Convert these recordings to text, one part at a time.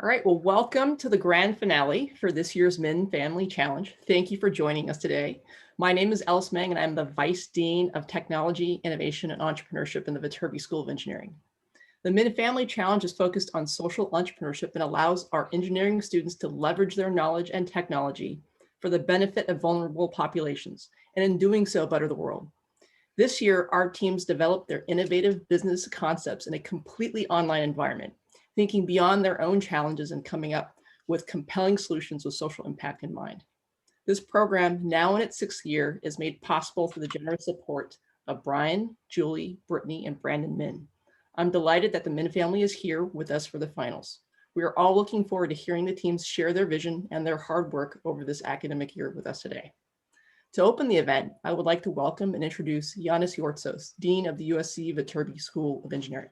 All right, well, welcome to the grand finale for this year's Min Family Challenge. Thank you for joining us today. My name is Alice Meng, and I'm the Vice Dean of Technology, Innovation, and Entrepreneurship in the Viterbi School of Engineering. The Min Family Challenge is focused on social entrepreneurship and allows our engineering students to leverage their knowledge and technology for the benefit of vulnerable populations, and in doing so, better the world. This year, our teams developed their innovative business concepts in a completely online environment, thinking beyond their own challenges and coming up with compelling solutions with social impact in mind. This program, now in its 6th year, is made possible through the generous support of Brian, Julie, Brittany, and Brandon Min. I'm delighted that the Min family is here with us for the finals. We are all looking forward to hearing the teams share their vision and their hard work over this academic year with us today. To open the event, I would like to welcome and introduce Yanis Yortsos, Dean of the USC Viterbi School of Engineering.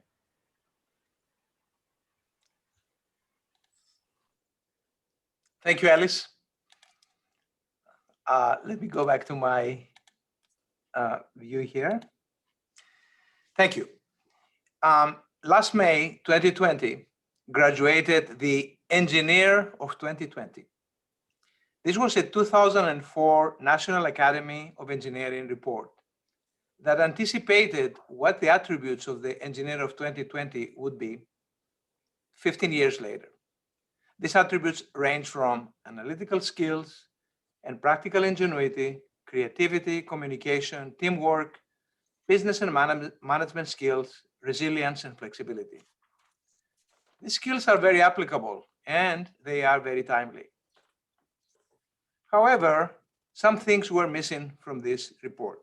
Thank you, Alice. Let me go back to my view here. Thank you. Last May 2020, graduated the Engineer of 2020. This was a 2004 National Academy of Engineering report that anticipated what the attributes of the Engineer of 2020 would be 15 years later. These attributes range from analytical skills and practical ingenuity, creativity, communication, teamwork, business and management skills, resilience, and flexibility. These skills are very applicable and they are very timely. However, some things were missing from this report.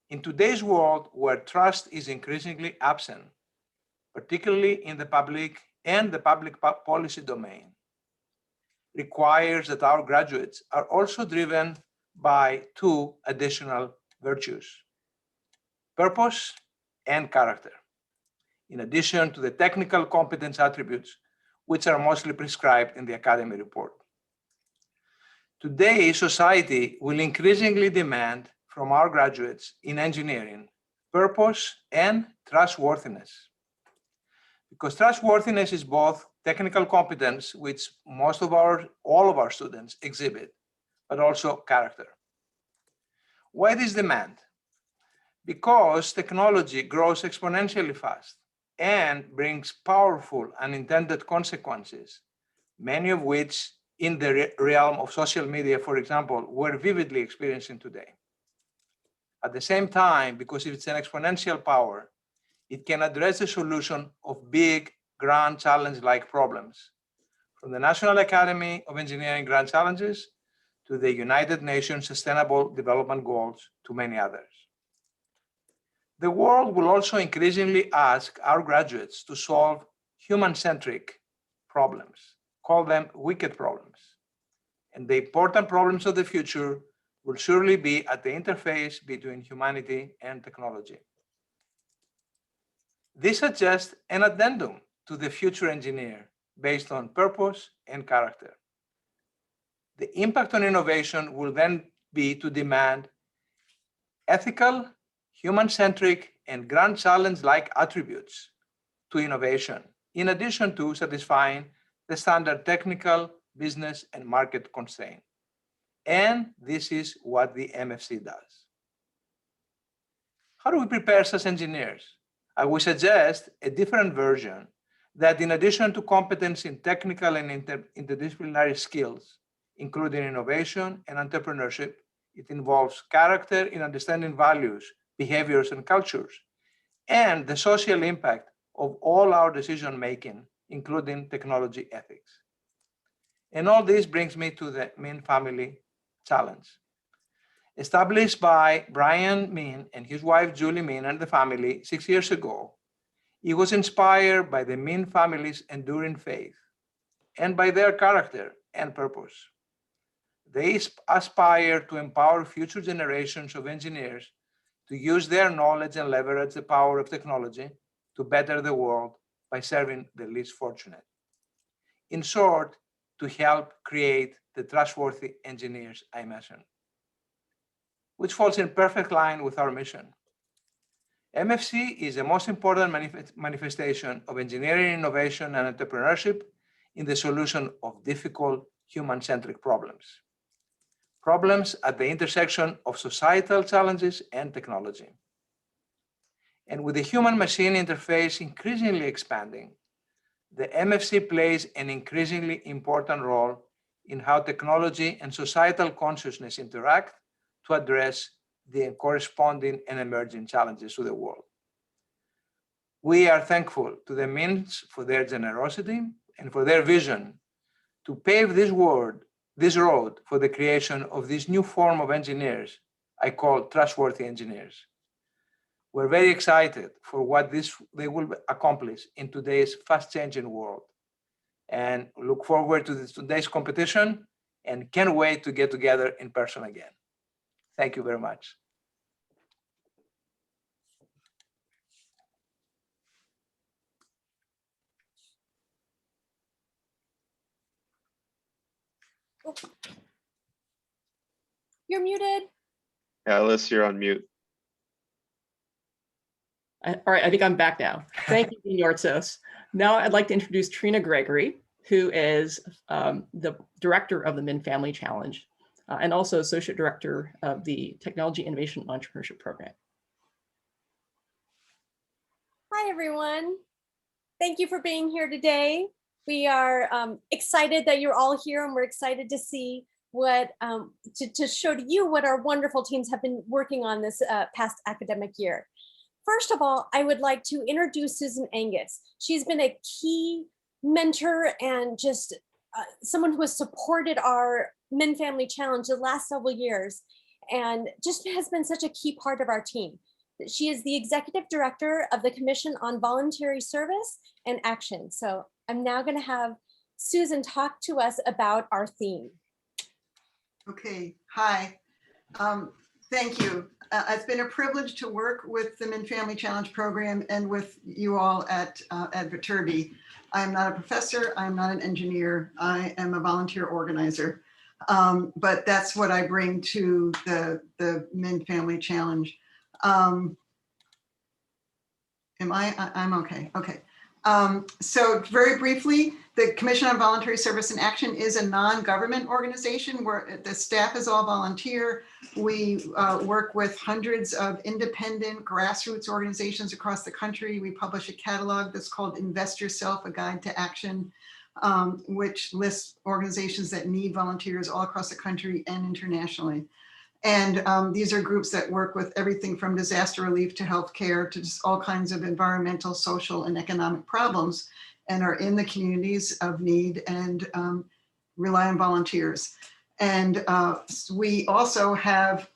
In today's world where trust is increasingly absent, particularly in the public and the public policy domain, requires that our graduates are also driven by 2 additional virtues: purpose and character, in addition to the technical competence attributes, which are mostly prescribed in the Academy report. Today, society will increasingly demand from our graduates in engineering purpose and trustworthiness. Because trustworthiness is both technical competence, which all of our students exhibit, but also character. Why this demand? Because technology grows exponentially fast and brings powerful unintended consequences, many of which in the realm of social media, for example, we're vividly experiencing today. At the same time, because it's an exponential power, it can address the solution of big, grand challenge-like problems, from the National Academy of Engineering Grand Challenges to the United Nations Sustainable Development Goals, to many others. The world will also increasingly ask our graduates to solve human-centric problems, call them wicked problems. And the important problems of the future will surely be at the interface between humanity and technology. This suggests an addendum to the future engineer based on purpose and character. The impact on innovation will then be to demand ethical, human-centric, and grand challenge-like attributes to innovation, in addition to satisfying the standard technical, business, and market constraint. And this is what the MFC does. How do we prepare such engineers? I would suggest a different version that, in addition to competence in technical and interdisciplinary skills, including innovation and entrepreneurship, it involves character in understanding values, behaviors, and cultures, and the social impact of all our decision-making, including technology ethics. And all this brings me to the Min Family Challenge. Established by Brian Min and his wife Julie Min and the family 6 years ago, it was inspired by the Min family's enduring faith and by their character and purpose. They aspire to empower future generations of engineers to use their knowledge and leverage the power of technology to better the world by serving the least fortunate. In short, to help create the trustworthy engineers I mentioned, which falls in perfect line with our mission. MFC is the most important manifestation of engineering, innovation, and entrepreneurship in the solution of difficult human-centric problems. Problems at the intersection of societal challenges and technology. And with the human-machine interface increasingly expanding, the MFC plays an increasingly important role in how technology and societal consciousness interact to address the corresponding and emerging challenges to the world. We are thankful to the MINs for their generosity and for their vision to pave this road for the creation of this new form of engineers I call trustworthy engineers. We're very excited for what they will accomplish in today's fast-changing world, and look forward to today's competition and can't wait to get together in person again. Thank you very much. You're muted. Alice, you're on mute. All right, I think I'm back now. Thank you, Dean Yortsos. Now I'd like to introduce Trina Gregory, who is the director of the MIN Family Challenge and also associate director of the Technology Innovation and Entrepreneurship Program. Hi, everyone. Thank you for being here today. We are excited that you're all here, and we're excited to see what to show to you what our wonderful teams have been working on this past academic year. First of all, I would like to introduce Susan Angus. She's been a key mentor and just someone who has supported our MIN Family Challenge the last several years, and just has been such a key part of our team. She is the executive director of the Commission on Voluntary Service and Action. So I'm now going to have Susan talk to us about our theme. Okay, hi. Thank you. It's been a privilege to work with the MIN Family Challenge program and with you all at Viterbi. I'm not a professor, I'm not an engineer, I am a volunteer organizer. But that's what I bring to the MIN Family Challenge. I'm okay, okay. So very briefly, the Commission on Voluntary Service and Action is a non-government organization where the staff is all volunteer. We work with hundreds of independent grassroots organizations across the country. We publish a catalog that's called Invest Yourself, A Guide to Action, which lists organizations that need volunteers all across the country and internationally. And these are groups that work with everything from disaster relief to healthcare to just all kinds of environmental, social, and economic problems, and are in the communities of need and rely on volunteers. And we also have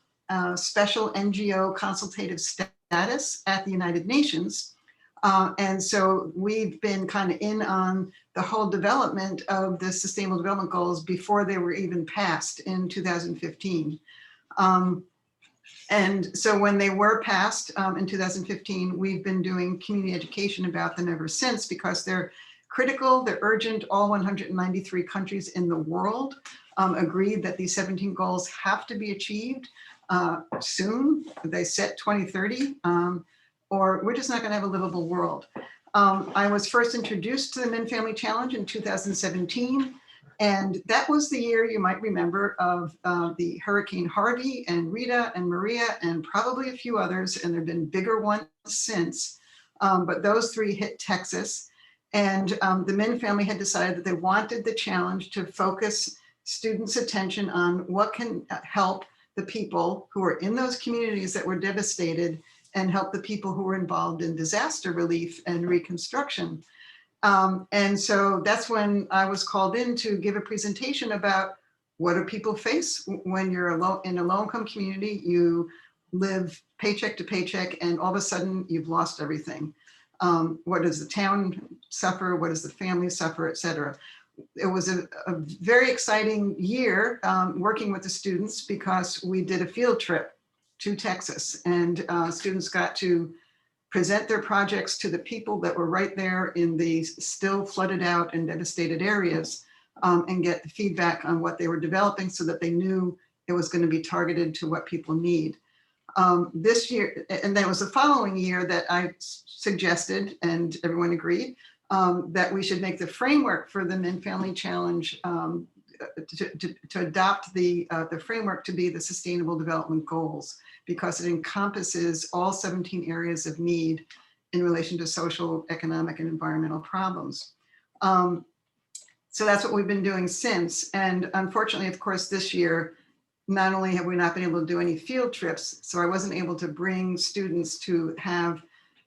special NGO consultative status at the United Nations. And so we've been kind of in on the whole development of the Sustainable Development Goals before they were even passed in 2015. And so when they were passed in 2015, we've been doing community education about them ever since, because they're critical, they're urgent. All 193 countries in the world agreed that these 17 goals have to be achieved soon. They set 2030, or we're just not going to have a livable world. I was first introduced to the MIN Family Challenge in 2017. And that was the year, you might remember, of the Hurricane Harvey and Rita and Maria and probably a few others, and there have been bigger ones since. But those three hit Texas. And the MIN family had decided that they wanted the challenge to focus students' attention on what can help the people who are in those communities that were devastated and help the people who were involved in disaster relief and reconstruction. And so that's when I was called in to give a presentation about what do people face when you're in a low-income community, you live paycheck to paycheck, and all of a sudden you've lost everything. What does the town suffer? What does the family suffer, et cetera? It was a very exciting year working with the students, because we did a field trip to Texas, and students got to present their projects to the people that were right there in the still flooded out and devastated areas, and get the feedback on what they were developing so that they knew it was going to be targeted to what people need. This year, and then it was the following year that I suggested, and everyone agreed, that we should make the framework for the Min Family Challenge to adopt the framework to be the Sustainable Development Goals, because it encompasses all 17 areas of need in relation to social, economic, and environmental problems. So that's what we've been doing since. And unfortunately, of course, this year, not only have we not been able to do any field trips, so I wasn't able to bring students to have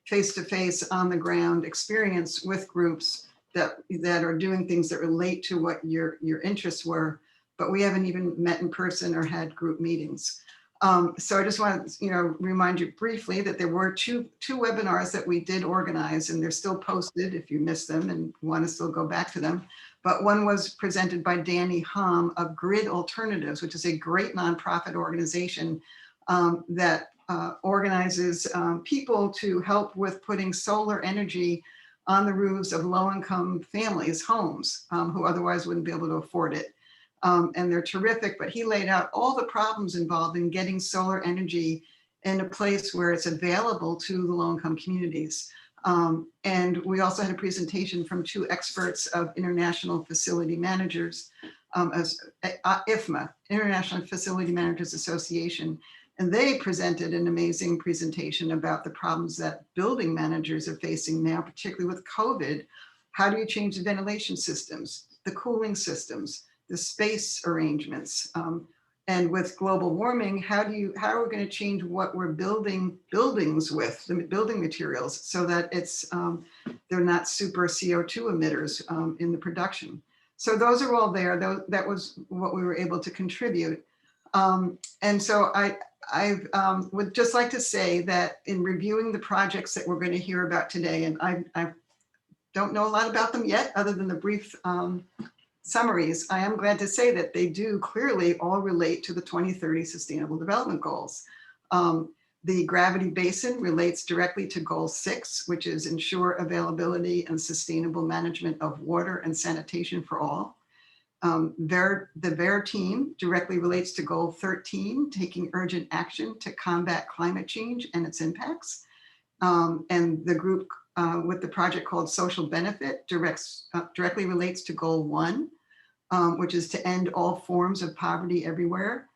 face-to-face on the ground experience with groups that are doing things that relate to what your interests were, but we haven't even met in person or had group meetings. So I just want to remind you briefly that there were two webinars that we did organize, and they're still posted if you missed them and want to still go back to them. But one was presented by Danny Hom of Grid Alternatives, which is a great nonprofit organization that organizes people to help with putting solar energy on the roofs of low-income families' homes who otherwise wouldn't be able to afford it. And they're terrific, but he laid out all the problems involved in getting solar energy in a place where it's available to the low-income communities. And we also had a presentation from two experts of International Facility Managers, as IFMA, International Facility Managers Association. And they presented an amazing presentation about the problems that building managers are facing now, particularly with COVID. How do you change the ventilation systems, the cooling systems, the space arrangements? And with global warming, how are we going to change what we're building buildings with, the building materials, so that they're not super CO2 emitters in the production? So those are all there. That was what we were able to contribute. And so I would just like to say that in reviewing the projects that we're going to hear about today, and I don't know a lot about them yet, other than the brief summaries, I am glad to say that they do clearly all relate to the 2030 Sustainable Development Goals. The gravity basin relates directly to Goal 6, which is ensure availability and sustainable management of water and sanitation for all. The VER team directly relates to Goal 13, taking urgent action to combat climate change and its impacts. And the group with the project called Social Benefit directly relates to Goal 1, which is to end all forms of poverty everywhere.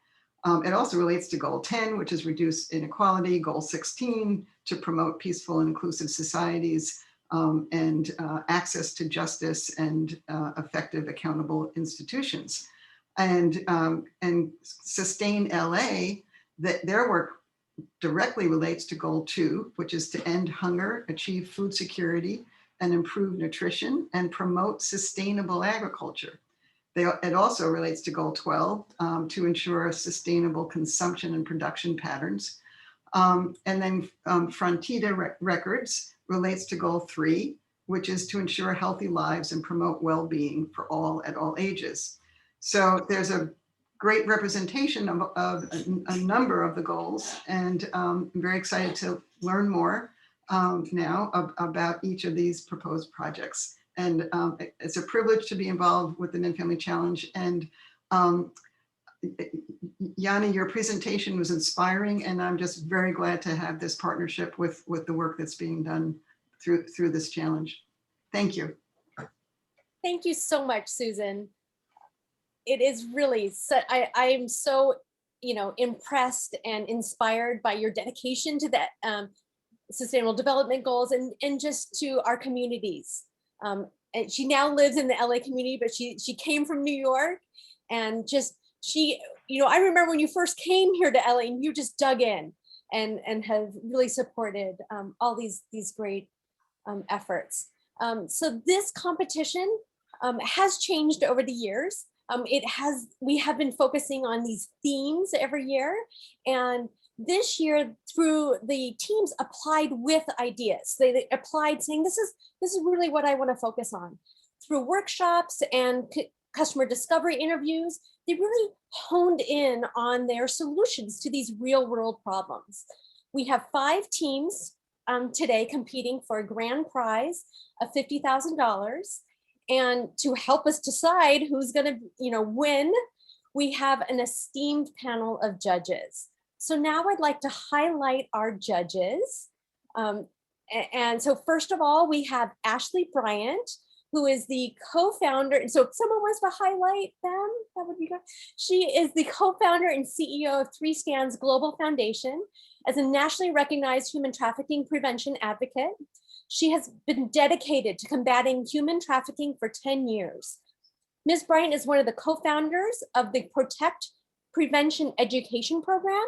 It also relates to Goal 10, which is reduce inequality, Goal 16, to promote peaceful and inclusive societies, and access to justice and effective, accountable institutions. And Sustain LA, their work directly relates to Goal 2, which is to end hunger, achieve food security, and improve nutrition, and promote sustainable agriculture. It also relates to Goal 12, to ensure sustainable consumption and production patterns. And then Frontida Records relates to Goal 3, which is to ensure healthy lives and promote well-being for all at all ages. So there's a great representation of a number of the goals, and I'm very excited to learn more now about each of these proposed projects. And it's a privilege to be involved with the Min Family Challenge. And Yanni, your presentation was inspiring, and I'm just very glad to have this partnership with the work that's being done through this challenge. Thank you. Thank you so much, Susan. It is really, I am so, impressed and inspired by your dedication to that Sustainable Development Goals and just to our communities. And she now lives in the LA community, but she came from New York, and just I remember when you first came here to LA and you just dug in and have really supported all these great efforts. So this competition has changed over the years. We have been focusing on these themes every year, and this year through the teams applied with ideas. They applied saying, this is really what I want to focus on. Through workshops and customer discovery interviews, they really honed in on their solutions to these real world problems. We have 5 teams today competing for a grand prize of $50,000. And to help us decide who's going to win, we have an esteemed panel of judges. So now I'd like to highlight our judges. And so first of all, we have Ashley Bryant, who is the co-founder. And so if someone wants to highlight them, that would be good. She is the co-founder and CEO of 3Scans Global Foundation. As a nationally recognized human trafficking prevention advocate, she has been dedicated to combating human trafficking for 10 years. Ms. Bryant is one of the co-founders of the Protect Prevention Education Program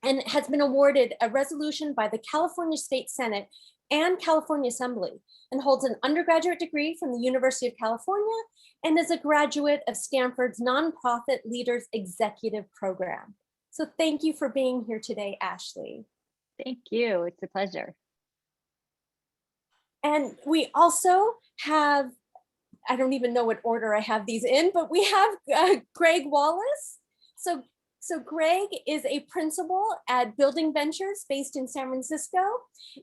and has been awarded a resolution by the California State Senate and California Assembly, and holds an undergraduate degree from the University of California and is a graduate of Stanford's Nonprofit Leaders Executive Program. So thank you for being here today, Ashley. Thank you. It's a pleasure. And we also have, I don't even know what order I have these in, but we have Greg Wallace. So Greg is a principal at Building Ventures based in San Francisco.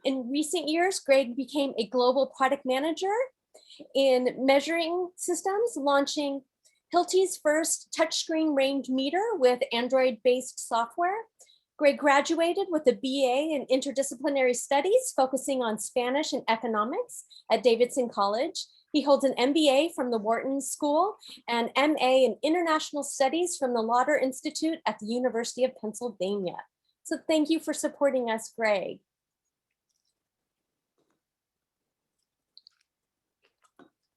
In recent years, Greg became a global product manager in measuring systems, launching Hilti's first touchscreen range meter with Android-based software. Greg graduated with a BA in interdisciplinary studies, focusing on Spanish and economics at Davidson College. He holds an MBA from the Wharton School and MA in International Studies from the Lauder Institute at the University of Pennsylvania. So thank you for supporting us, Greg.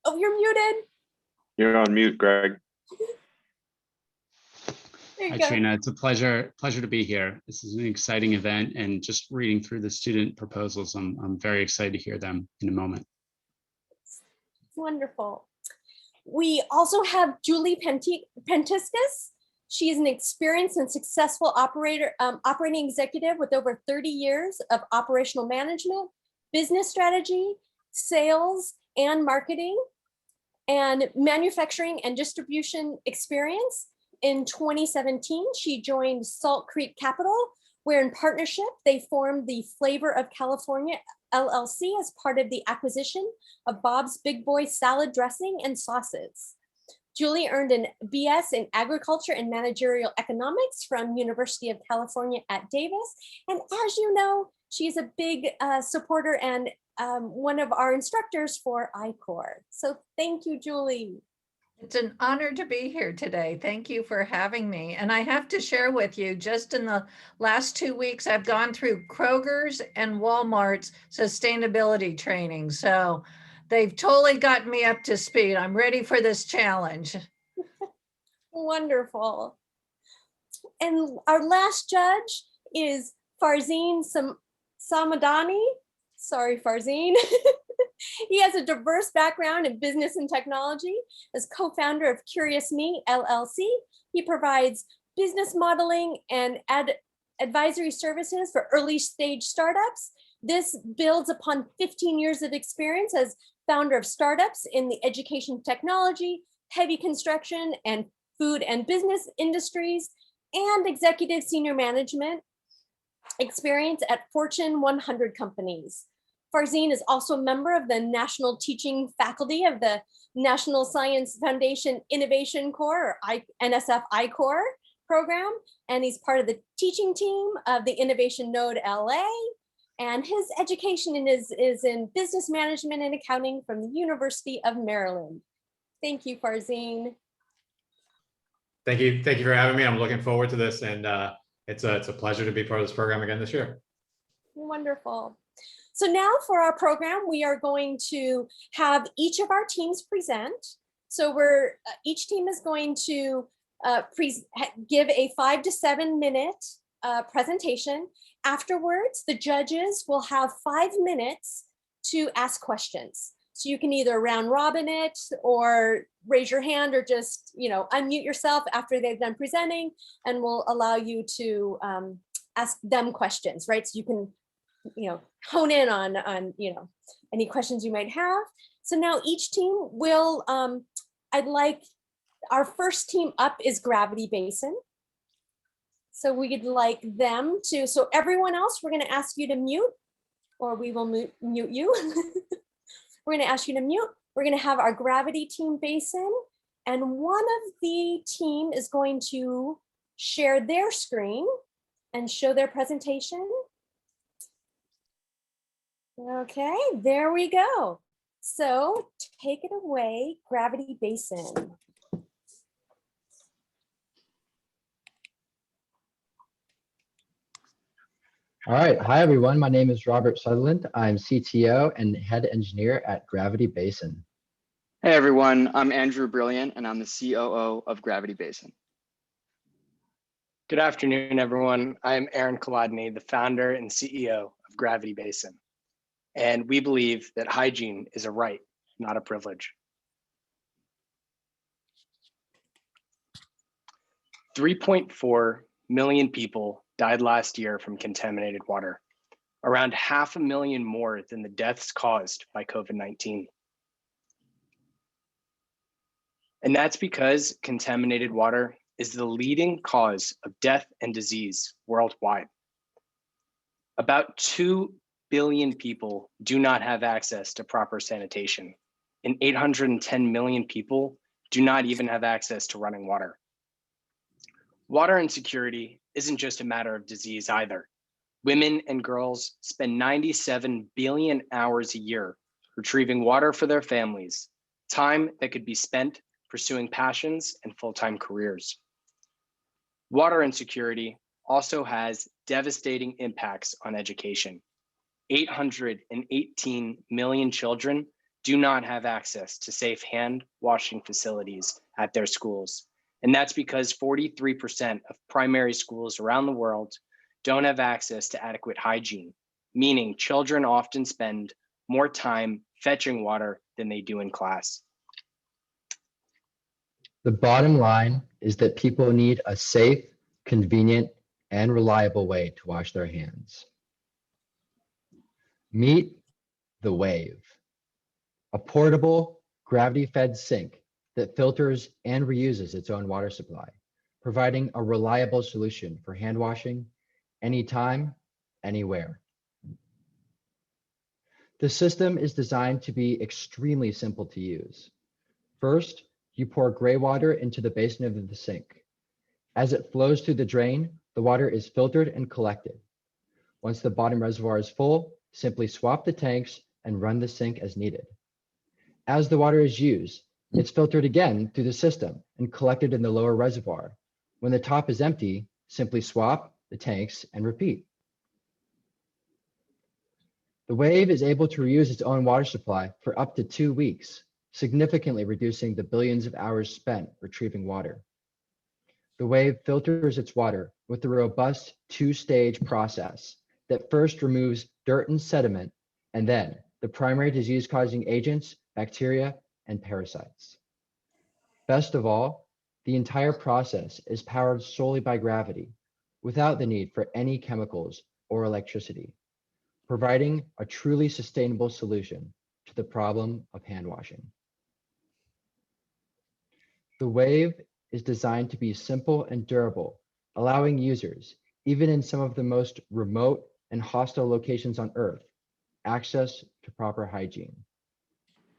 Oh, you're muted. You're on mute, Greg. There you Hi, go. Trina. It's a pleasure to be here. This is an exciting event, and just reading through the student proposals, I'm very excited to hear them in a moment. Wonderful. We also have Julie Pentiscus. She is an experienced and successful operating executive with over 30 years of operational management, business strategy, sales, and marketing, and manufacturing and distribution experience. In 2017, she joined Salt Creek Capital, where in partnership, they formed the Flavor of California LLC as part of the acquisition of Bob's Big Boy salad dressing and sauces. Julie earned an BS in agriculture and managerial economics from University of California at Davis. And as you know, she's a big supporter and one of our instructors for I-Corps. So thank you, Julie. It's an honor to be here today. Thank you for having me. And I have to share with you, just in the last 2 weeks, I've gone through Kroger's and Walmart's sustainability training. So they've totally gotten me up to speed. I'm ready for this challenge. Wonderful. And our last judge is Farzeen Samadani. Sorry, Farzeen. He has a diverse background in business and technology. As co-founder of Curious Me LLC, he provides business modeling and advisory services for early stage startups. This builds upon 15 years of experience as founder of startups in the education technology, heavy construction, and food and business industries, and executive senior management experience at Fortune 100 companies. Farzeen is also a member of the National Teaching Faculty of the National Science Foundation Innovation Corps, or NSF I-Corps program, and he's part of the teaching team of the Innovation Node LA, and his education is in business management and accounting from the University of Maryland. Thank you, Farzeen. Thank you for having me. I'm looking forward to this, and it's a pleasure to be part of this program again this year. Wonderful. So now for our program, we are going to have each of our teams present. So each team is going to give a 5 to 7 minute presentation. Afterwards, the judges will have 5 minutes to ask questions. So you can either round robin it or raise your hand or just unmute yourself after they've done presenting, and we'll allow you to ask them questions, right? So you can hone in on any questions you might have. So now each team will, our first team up is Gravity Basin. So we'd like them to, so everyone else, we're gonna ask you to mute, or we will mute you. We're gonna ask you to mute. We're gonna have our Gravity Team Basin, and one of the team is going to share their screen and show their presentation. Okay, there we go. So take it away, Gravity Basin. All right. Hi, everyone. My name is Robert Sutherland. I'm CTO and head engineer at Gravity Basin. Hey everyone, I'm Andrew Brilliant and I'm the COO of Gravity Basin. Good afternoon, everyone. I'm Aaron Kolodny, the founder and CEO of Gravity Basin. And we believe that hygiene is a right, not a privilege. 3.4 million people died last year from contaminated water, around 500,000 more than the deaths caused by COVID-19. And that's because contaminated water is the leading cause of death and disease worldwide. About 2 billion people do not have access to proper sanitation, and 810 million people do not even have access to running water. Water insecurity isn't just a matter of disease either. Women and girls spend 97 billion hours a year retrieving water for their families, time that could be spent pursuing passions and full-time careers. Water insecurity also has devastating impacts on education. 818 million children do not have access to safe hand washing facilities at their schools. And that's because 43% of primary schools around the world don't have access to adequate hygiene, meaning children often spend more time fetching water than they do in class. The bottom line is that people need a safe, convenient, and reliable way to wash their hands. Meet the Wave, a portable, gravity-fed sink that filters and reuses its own water supply, providing a reliable solution for hand washing anytime, anywhere. The system is designed to be extremely simple to use. First, you pour gray water into the basin of the sink. As it flows through the drain, the water is filtered and collected. Once the bottom reservoir is full, simply swap the tanks and run the sink as needed. As the water is used, it's filtered again through the system and collected in the lower reservoir. When the top is empty, simply swap the tanks and repeat. The Wave is able to reuse its own water supply for up to 2 weeks, significantly reducing the billions of hours spent retrieving water. The Wave filters its water with a robust 2-stage process that first removes dirt and sediment, and then the primary disease-causing agents, bacteria, and parasites. Best of all, the entire process is powered solely by gravity, without the need for any chemicals or electricity, providing a truly sustainable solution to the problem of hand washing. The Wave is designed to be simple and durable, allowing users, even in some of the most remote and hostile locations on Earth, access to proper hygiene.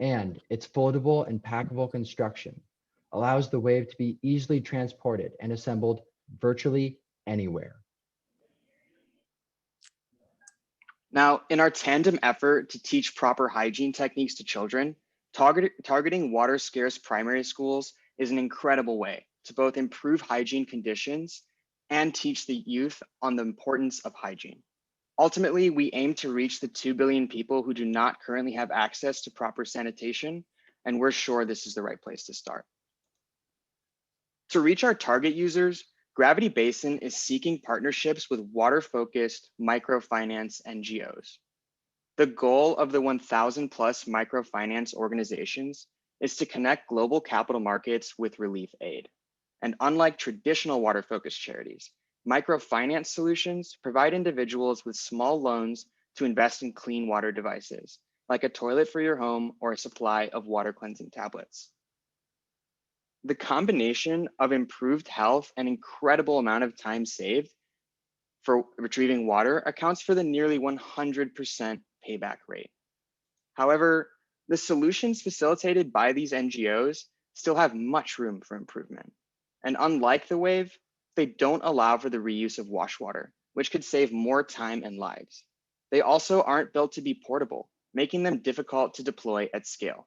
And its foldable and packable construction allows the Wave to be easily transported and assembled virtually anywhere. Now, in our tandem effort to teach proper hygiene techniques to children, targeting water-scarce primary schools is an incredible way to both improve hygiene conditions and teach the youth on the importance of hygiene. Ultimately, we aim to reach the 2 billion people who do not currently have access to proper sanitation, and we're sure this is the right place to start. To reach our target users, Gravity Basin is seeking partnerships with water-focused microfinance NGOs. The goal of the 1,000 plus microfinance organizations is to connect global capital markets with relief aid. And unlike traditional water-focused charities, microfinance solutions provide individuals with small loans to invest in clean water devices, like a toilet for your home or a supply of water cleansing tablets. The combination of improved health and incredible amount of time saved for retrieving water accounts for the nearly 100% payback rate. However, the solutions facilitated by these NGOs still have much room for improvement. And unlike the Wave, they don't allow for the reuse of wash water, which could save more time and lives. They also aren't built to be portable, making them difficult to deploy at scale.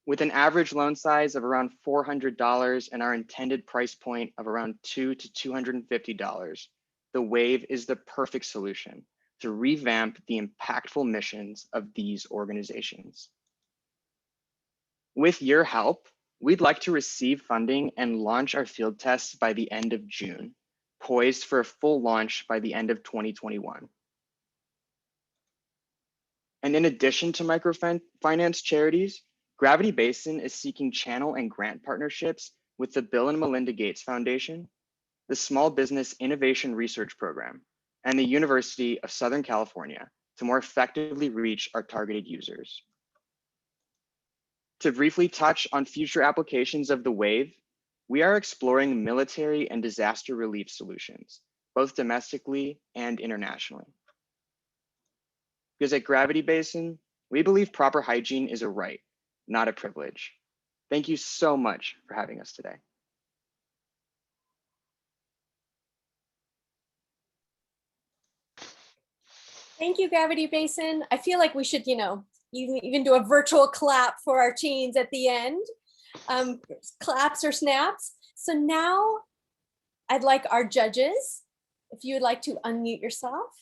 With an average loan size of around $400 and our intended price point of around $200 to $250, the Wave is the perfect solution to revamp the impactful missions of these organizations. With your help, we'd like to receive funding and launch our field tests by the end of June, poised for a full launch by the end of 2021. And in addition to microfinance charities, Gravity Basin is seeking channel and grant partnerships with the Bill and Melinda Gates Foundation, the Small Business Innovation Research Program, and the University of Southern California to more effectively reach our targeted users. To briefly touch on future applications of the Wave, we are exploring military and disaster relief solutions, both domestically and internationally. Because at Gravity Basin, we believe proper hygiene is a right, not a privilege. Thank you so much for having us today. Thank you, Gravity Basin. I feel like we should, even do a virtual clap for our teens at the end. Claps or snaps. So now I'd like our judges, if you would like to unmute yourself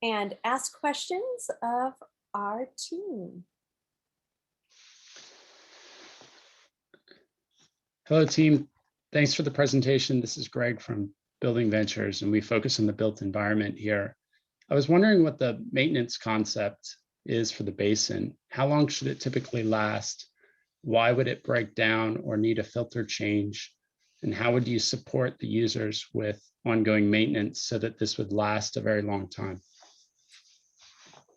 and ask questions of our team. Hello, team. Thanks for the presentation. This is Greg from Building Ventures, and we focus on the built environment here. I was wondering what the maintenance concept is for the basin. How long should it typically last? Why would it break down or need a filter change? And how would you support the users with ongoing maintenance so that this would last a very long time?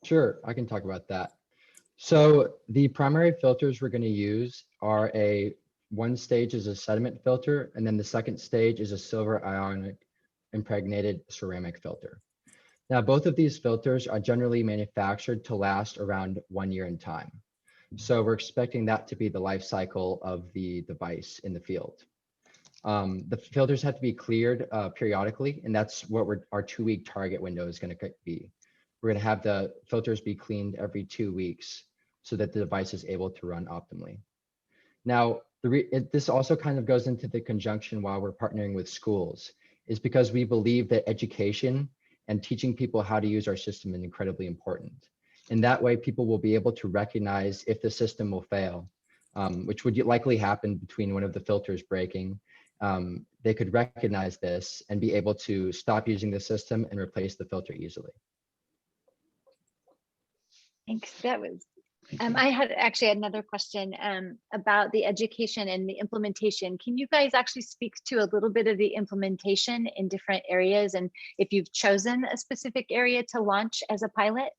Sure, I can talk about that. So the primary filters we're going to use are one stage is a sediment filter, and then the second stage is a silver ionic impregnated ceramic filter. Now, both of these filters are generally manufactured to last around 1 year in time. So we're expecting that to be the life cycle of the device in the field. The filters have to be cleared periodically, and that's what our 2-week target window is going to be. We're going to have the filters be cleaned every 2 weeks so that the device is able to run optimally. Now, this also kind of goes into the conjunction while we're partnering with schools, is because we believe that education and teaching people how to use our system is incredibly important. And that way people will be able to recognize if the system will fail, which would likely happen between one of the filters breaking. They could recognize this and be able to stop using the system and replace the filter easily. Thanks. That was. I had actually another question about the education and the implementation. Can you guys actually speak to a little bit of the implementation in different areas, and if you've chosen a specific area to launch as a pilot?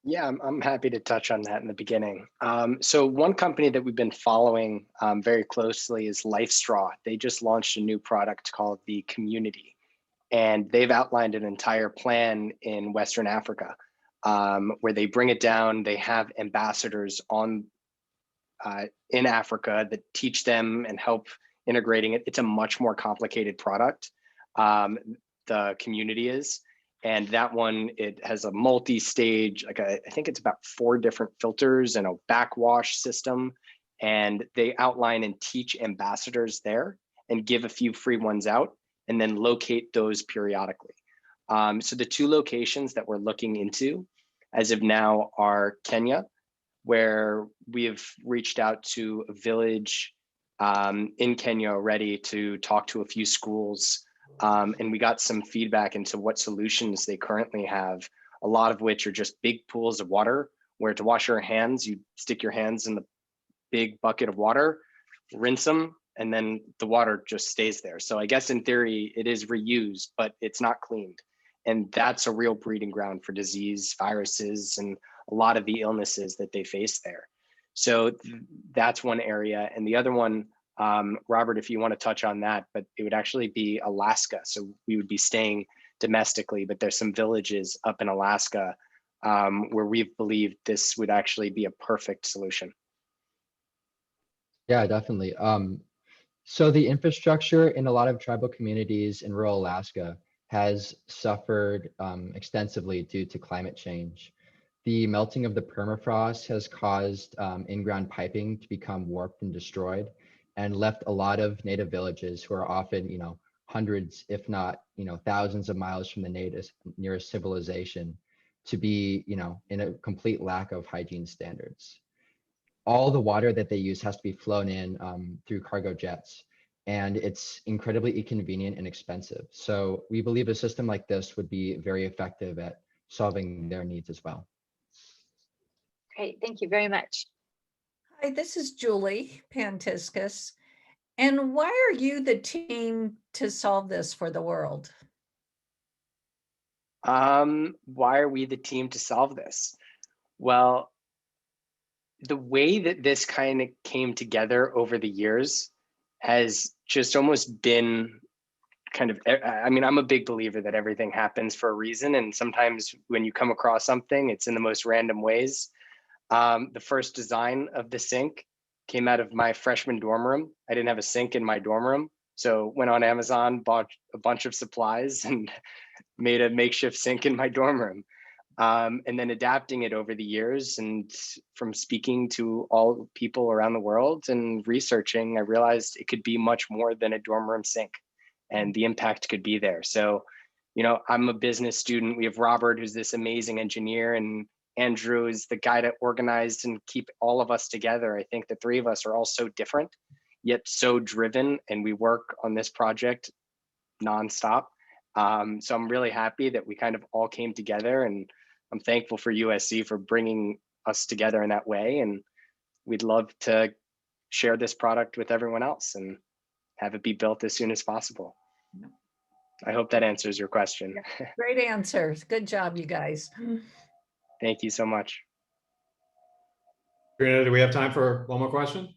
Yeah, I'm happy to touch on that in the beginning. So one company that we've been following very closely is LifeStraw. They just launched a new product called the Community, and they've outlined an entire plan in Western Africa. Where they bring it down, they have ambassadors in Africa that teach them and help integrating it. It's a much more complicated product, the Community is. And that one, it has a multi-stage, I think it's about 4 different filters and a backwash system. And they outline and teach ambassadors there and give a few free ones out and then locate those periodically. So the 2 locations that we're looking into as of now are Kenya, where we have reached out to a village in Kenya already to talk to a few schools. And we got some feedback into what solutions they currently have, a lot of which are just big pools of water, where to wash your hands, you stick your hands in the big bucket of water, rinse them, and then the water just stays there. So I guess in theory, it is reused, but it's not cleaned. And that's a real breeding ground for disease, viruses, and a lot of the illnesses that they face there. So that's one area. And the other one, Robert, if you want to touch on that, but it would actually be Alaska. So we would be staying domestically, but there's some villages up in Alaska where we believe this would actually be a perfect solution. Yeah, definitely. So the infrastructure in a lot of tribal communities in rural Alaska has suffered extensively due to climate change. The melting of the permafrost has caused in-ground piping to become warped and destroyed, and left a lot of native villages who are often, hundreds, if not, thousands of miles from the nearest civilization to be, in a complete lack of hygiene standards. All the water that they use has to be flown in through cargo jets, and it's incredibly inconvenient and expensive. So we believe a system like this would be very effective at solving their needs as well. Great, thank you very much. Hi, this is Julie Pantiscus. And why are you the team to solve this for the world? Why are we the team to solve this? Well, the way that this kind of came together over the years has just almost been kind of, I mean, I'm a big believer that everything happens for a reason. And sometimes when you come across something, it's in the most random ways. The first design of the sink came out of my freshman dorm room. I didn't have a sink in my dorm room. So went on Amazon, bought a bunch of supplies and made a makeshift sink in my dorm room. And then adapting it over the years, and from speaking to all people around the world and researching, I realized it could be much more than a dorm room sink, and the impact could be there. So, I'm a business student. We have Robert, who's this amazing engineer, and Andrew is the guy that organized and keep all of us together. I think the three of us are all so different, yet so driven, and we work on this project nonstop. So I'm really happy that we kind of all came together, and I'm thankful for USC for bringing us together in that way. And we'd love to share this product with everyone else and have it be built as soon as possible. I hope that answers your question. Yeah, great answer. Good job, you guys. Thank you so much. Karina, do we have time for one more question?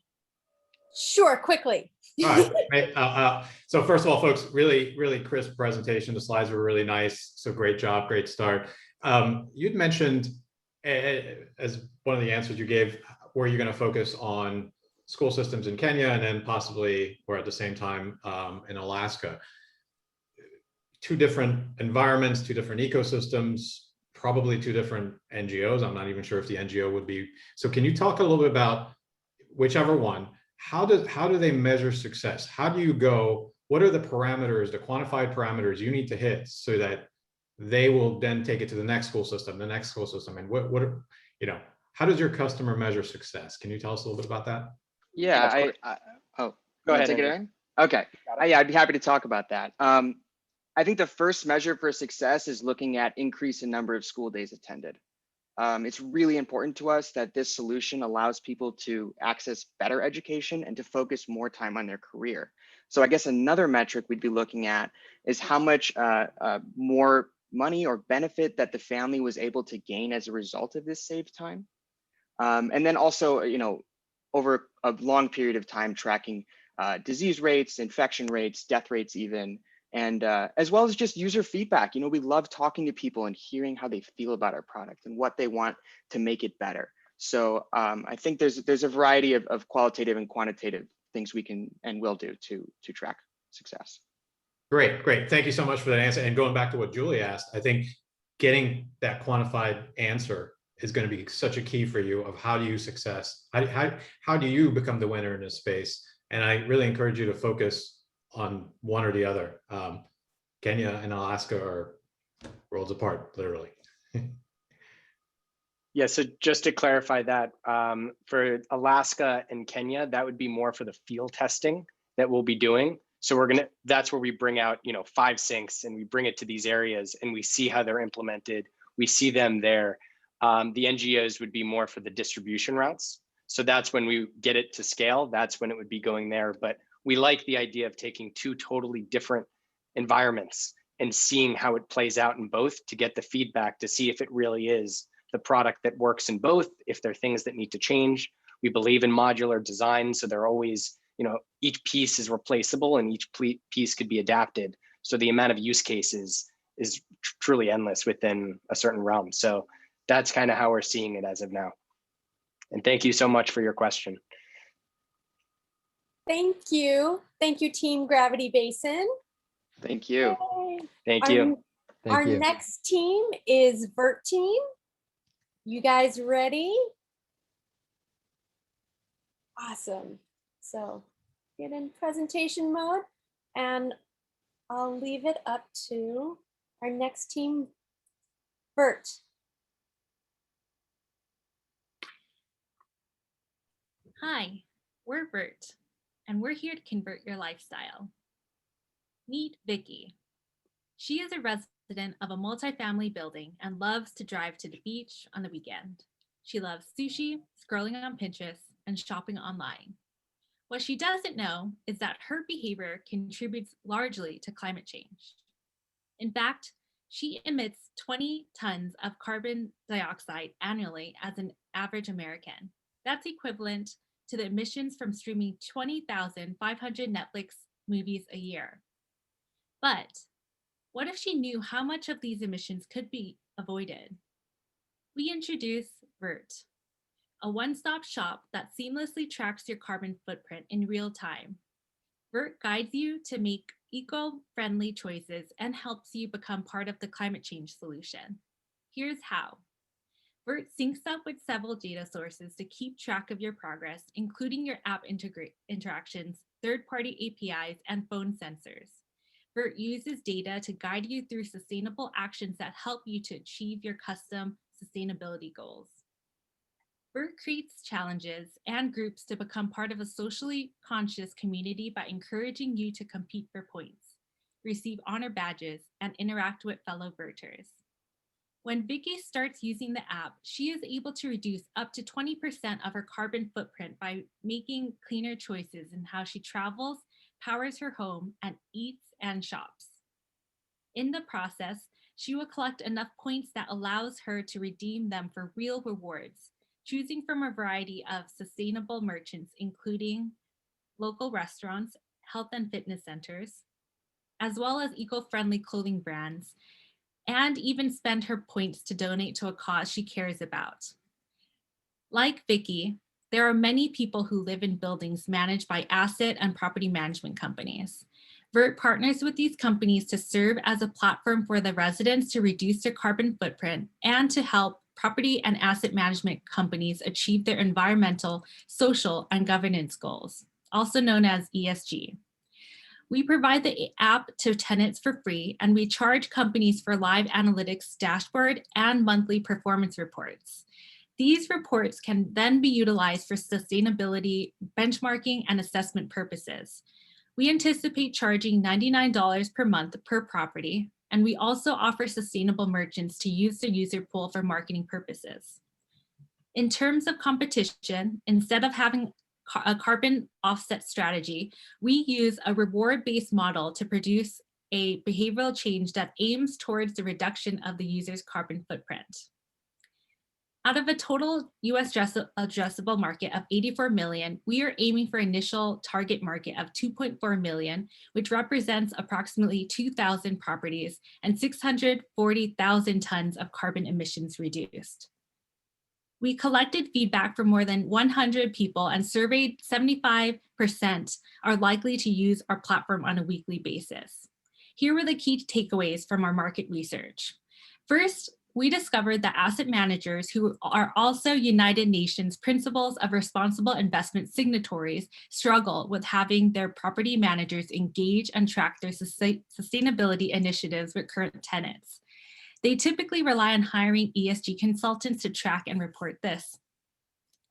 Sure, quickly. All right. Great. So first of all, folks, really, really crisp presentation. The slides were really nice. So great job, great start. You'd mentioned as one of the answers you gave, where you're going to focus on school systems in Kenya and then possibly, or at the same time, in Alaska. Two different environments, two different ecosystems, probably two different NGOs. I'm not even sure if the NGO would be. So can you talk a little bit about whichever one? How do they measure success? How do you go? What are the parameters, the quantified parameters you need to hit so that they will then take it to the next school system, and how does your customer measure success? Can you tell us a little bit about that? Yeah, Go ahead. Take it in? Okay. Yeah, I'd be happy to talk about that. I think the first measure for success is looking at increase in number of school days attended. It's really important to us that this solution allows people to access better education and to focus more time on their career. So I guess another metric we'd be looking at is how much more money or benefit that the family was able to gain as a result of this saved time. And then also, over a long period of time, tracking disease rates, infection rates, death rates even, and as well as just user feedback. We love talking to people and hearing how they feel about our product and what they want to make it better. So I think there's a variety of qualitative and quantitative things we can and will do to track success. Great. Thank you so much for that answer. And going back to what Julie asked, I think getting that quantified answer is going to be such a key for you of how do you success? How do you become the winner in this space? And I really encourage you to focus on one or the other. Kenya and Alaska are worlds apart, literally. Yeah, so just to clarify that, for Alaska and Kenya, that would be more for the field testing that we'll be doing. So that's where we bring out, 5 sinks and we bring it to these areas and we see how they're implemented. We see them there. The NGOs would be more for the distribution routes. So that's when we get it to scale, that's when it would be going there. But we like the idea of taking 2 totally different environments and seeing how it plays out in both to get the feedback to see if it really is the product that works in both, if there are things that need to change. We believe in modular design, so they're always, each piece is replaceable and each piece could be adapted. So the amount of use cases is truly endless within a certain realm. So that's kind of how we're seeing it as of now. And thank you so much for your question. Thank you. Thank you, Team Gravity Basin. Thank you. Yay. Thank Our, you. our Thank you. next team is Vert team. You guys ready? Awesome. So get in presentation mode and I'll leave it up to our next team, Vert. Hi, we're Vert, and we're here to convert your lifestyle. Meet Vicky. She is a resident of a multifamily building and loves to drive to the beach on the weekend. She loves sushi, scrolling on Pinterest, and shopping online. What she doesn't know is that her behavior contributes largely to climate change. In fact, she emits 20 tons of carbon dioxide annually as an average American. That's equivalent to the emissions from streaming 20,500 Netflix movies a year. But what if she knew how much of these emissions could be avoided? We introduce Vert, a one-stop shop that seamlessly tracks your carbon footprint in real time. Vert guides you to make eco-friendly choices and helps you become part of the climate change solution. Here's how. Vert syncs up with several data sources to keep track of your progress, including your app interactions, third-party APIs, and phone sensors. Vert uses data to guide you through sustainable actions that help you to achieve your custom sustainability goals. Vert creates challenges and groups to become part of a socially conscious community by encouraging you to compete for points, receive honor badges, and interact with fellow Verters. When Vicky starts using the app, she is able to reduce up to 20% of her carbon footprint by making cleaner choices in how she travels, powers her home, and eats and shops. In the process, she will collect enough points that allows her to redeem them for real rewards, choosing from a variety of sustainable merchants, including local restaurants, health and fitness centers, as well as eco-friendly clothing brands, and even spend her points to donate to a cause she cares about. Like Vicky, there are many people who live in buildings managed by asset and property management companies. Vert partners with these companies to serve as a platform for the residents to reduce their carbon footprint and to help property and asset management companies achieve their environmental, social, and governance goals, also known as ESG. We provide the app to tenants for free, and we charge companies for live analytics dashboard and monthly performance reports. These reports can then be utilized for sustainability, benchmarking, and assessment purposes. We anticipate charging $99 per month per property, and we also offer sustainable merchants to use the user pool for marketing purposes. In terms of competition, instead of having a carbon offset strategy, we use a reward-based model to produce a behavioral change that aims towards the reduction of the user's carbon footprint. Out of a total US addressable market of 84 million, we are aiming for initial target market of 2.4 million, which represents approximately 2,000 properties and 640,000 tons of carbon emissions reduced. We collected feedback from more than 100 people and surveyed 75% are likely to use our platform on a weekly basis. Here were the key takeaways from our market research. First, we discovered that asset managers who are also United Nations Principles of Responsible Investment signatories struggle with having their property managers engage and track their sustainability initiatives with current tenants. They typically rely on hiring ESG consultants to track and report this.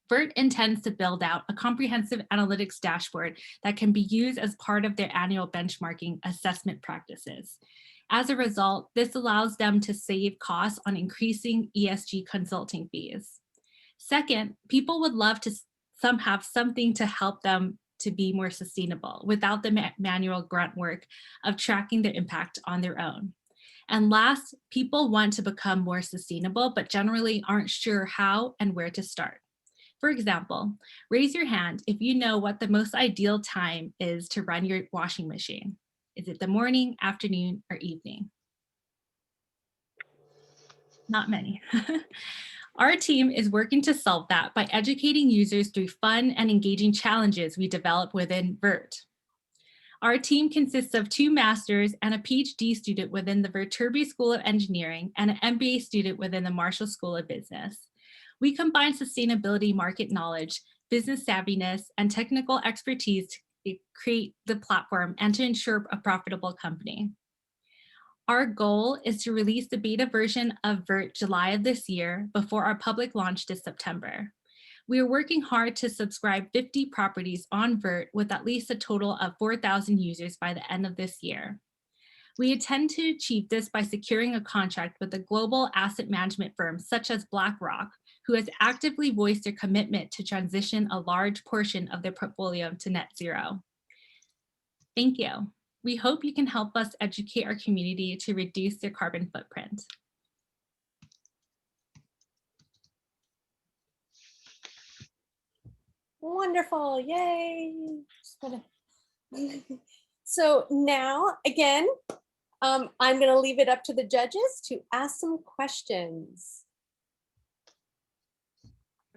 Vert intends to build out a comprehensive analytics dashboard that can be used as part of their annual benchmarking assessment practices. As a result, this allows them to save costs on increasing ESG consulting fees. Second, people would love to have something to help them to be more sustainable without the manual grunt work of tracking their impact on their own. And last, people want to become more sustainable, but generally aren't sure how and where to start. For example, raise your hand if you know what the most ideal time is to run your washing machine. Is it the morning, afternoon, or evening? Not many. Our team is working to solve that by educating users through fun and engaging challenges we develop within Vert. Our team consists of 2 masters and a PhD student within the Viterbi School of Engineering and an MBA student within the Marshall School of Business. We combine sustainability market knowledge, business savviness, and technical expertise to create the platform and to ensure a profitable company. Our goal is to release the beta version of Vert July of this year before our public launch this September. We are working hard to subscribe 50 properties on Vert with at least a total of 4,000 users by the end of this year. We intend to achieve this by securing a contract with a global asset management firm such as BlackRock, who has actively voiced their commitment to transition a large portion of their portfolio to net zero. Thank you. We hope you can help us educate our community to reduce their carbon footprint. Wonderful, yay. So now, again, I'm gonna leave it up to the judges to ask some questions.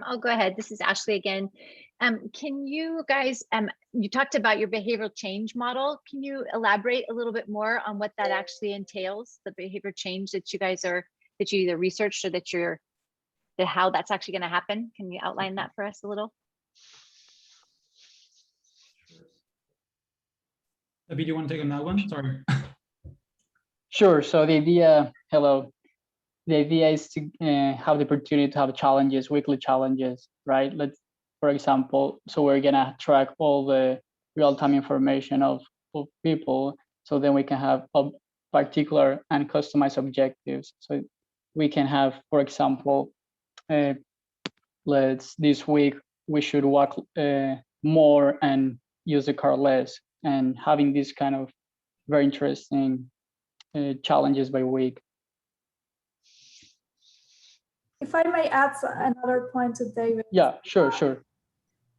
I'll go ahead. This is Ashley again. Can you guys, you talked about your behavioral change model. Can you elaborate a little bit more on what that actually entails, the behavior change that you guys are, that you either researched or that you're, how that's actually going to happen? Can you outline that for us a little? Abhi, do you want to take on that one? Sorry. Sure. So the idea, hello. The idea is to have the opportunity to have challenges, weekly challenges, right? Let's, for example, so we're gonna track all the real-time information of people, so then we can have particular and customized objectives. So we can have, for example, this week we should walk more and use the car less, and having this kind of very interesting challenges by week. If I may add another point to David. Yeah, sure.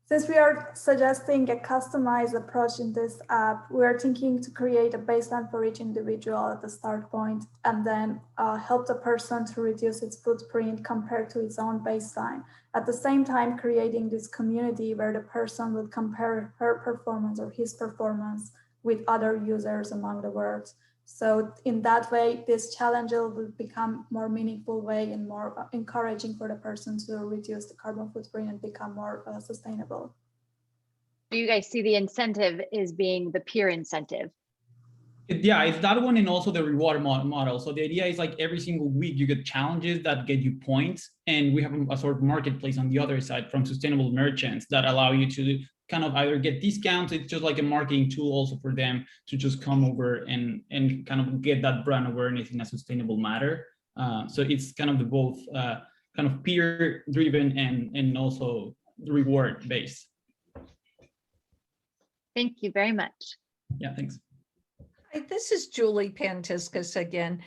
Since we are suggesting a customized approach in this app, we are thinking to create a baseline for each individual at the start point, and then help the person to reduce its footprint compared to its own baseline. At the same time, creating this community where the person would compare her performance or his performance with other users among the world. So in that way, this challenge will become more meaningful way and more encouraging for the person to reduce the carbon footprint and become more sustainable. Do you guys see the incentive as being the peer incentive? Yeah, it's that one and also the reward model. So the idea is like every single week you get challenges that get you points, and we have a sort of marketplace on the other side from sustainable merchants that allow you to kind of either get discounts. It's just like a marketing tool also for them to just come over and kind of get that brand awareness in a sustainable matter. So it's kind of the both kind of peer driven and also reward based. Thank you very much. Yeah, thanks. Hi, this is Julie Pantiskas again.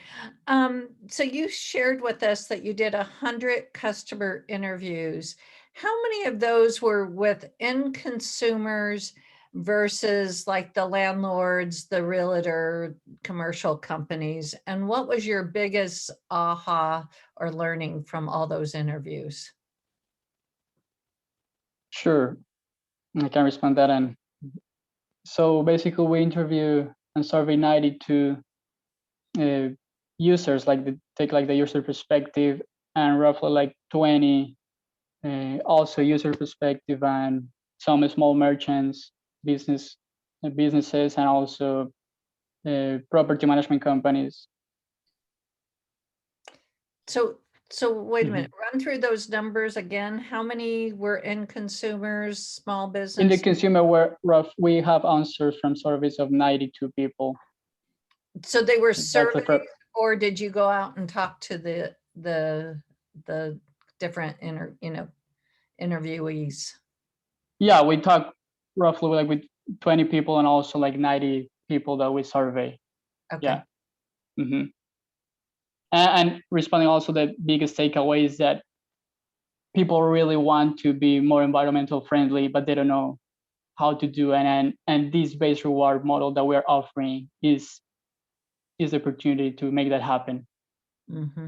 So you shared with us that you did 100 customer interviews. How many of those were with end consumers versus like the landlords, the realtor, commercial companies? And what was your biggest aha or learning from all those interviews? Sure, I can respond that. And so basically we interview and survey 92 users, like take like the user perspective, and roughly like 20 also user perspective, and some small merchants, businesses, and also property management companies. So wait a minute, run through those numbers again. How many were in consumers, small business? In the consumer, we have answers from surveys of 92 people. So they were surveyed, or did you go out and talk to the different interviewees? Yeah, we talked roughly like with 20 people and also like 90 people that we survey. Okay. Yeah. Mm-hmm. And responding also, the biggest takeaway is that people really want to be more environmental friendly, but they don't know how to do it. And this base reward model that we're offering is the opportunity to make that happen. Mm-hmm.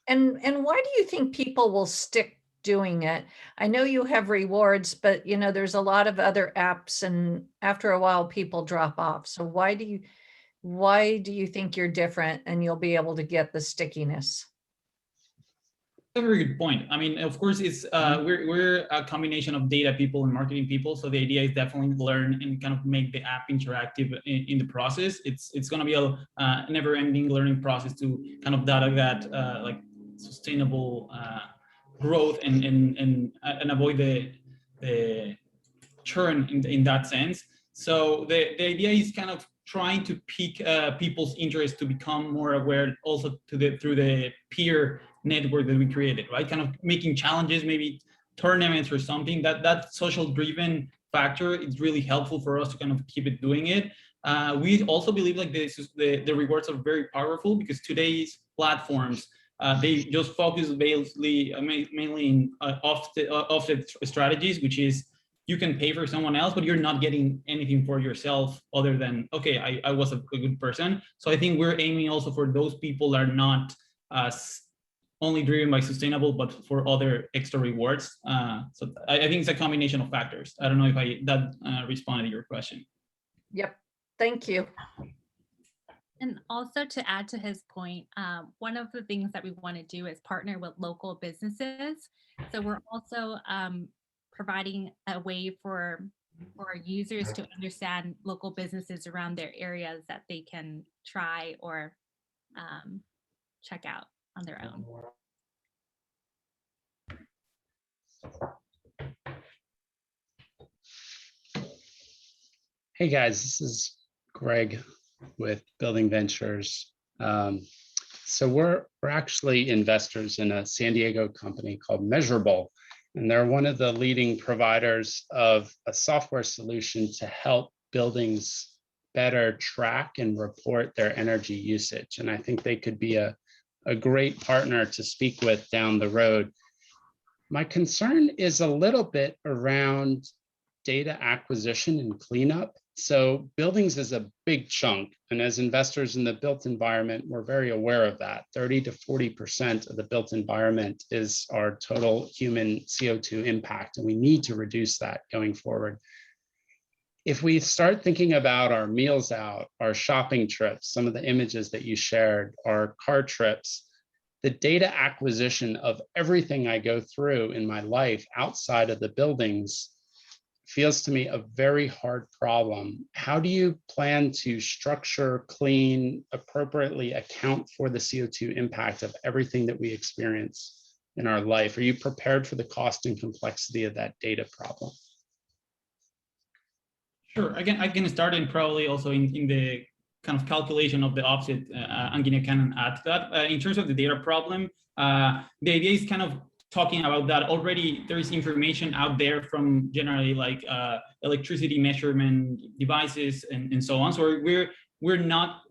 And why do you think people will stick doing it. I know you have rewards, but you know, there's a lot of other apps and after a while people drop off. So why do you think you're different and you'll be able to get the stickiness? A very good point. I mean, of course, it's we're a combination of data people and marketing people. So the idea is definitely learn and kind of make the app interactive in the process. It's going to be a never-ending learning process to kind of data that like sustainable growth and avoid the churn in that sense. So the idea is kind of trying to pique people's interest to become more aware also through the peer network that we created, right? Kind of making challenges, maybe tournaments or something. That social driven factor is really helpful for us to kind of keep it doing it. We also believe like the rewards are very powerful because today's platforms, they just focus mainly in offset strategies, which is you can pay for someone else, but you're not getting anything for yourself other than, okay, I was a good person. So I think we're aiming also for those people that are not only driven by sustainable, but for other extra rewards. So I think it's a combination of factors. I don't know if that responded to your question. Yep, thank you. And also to add to his point, one of the things that we want to do is partner with local businesses. So we're also providing a way for users to understand local businesses around their areas that they can try or check out on their own. Hey guys, this is Greg with Building Ventures. So we're actually investors in a San Diego company called Measurable, and they're one of the leading providers of a software solution to help buildings better track and report their energy usage. And I think they could be a great partner to speak with down the road. My concern is a little bit around data acquisition and cleanup. So buildings is a big chunk. And as investors in the built environment, we're very aware of that. 30 to 40% of the built environment is our total human CO2 impact. And we need to reduce that going forward. If we start thinking about our meals out, our shopping trips, some of the images that you shared, our car trips, the data acquisition of everything I go through in my life outside of the buildings feels to me a very hard problem. How do you plan to structure, clean, appropriately account for the CO2 impact of everything that we experience in our life? Are you prepared for the cost and complexity of that data problem? Sure, I can start and probably also in the kind of calculation of the offset, Angina can add to that. In terms of the data problem, the idea is kind of talking about that already. There is information out there from generally like electricity measurement devices and so on. So we're not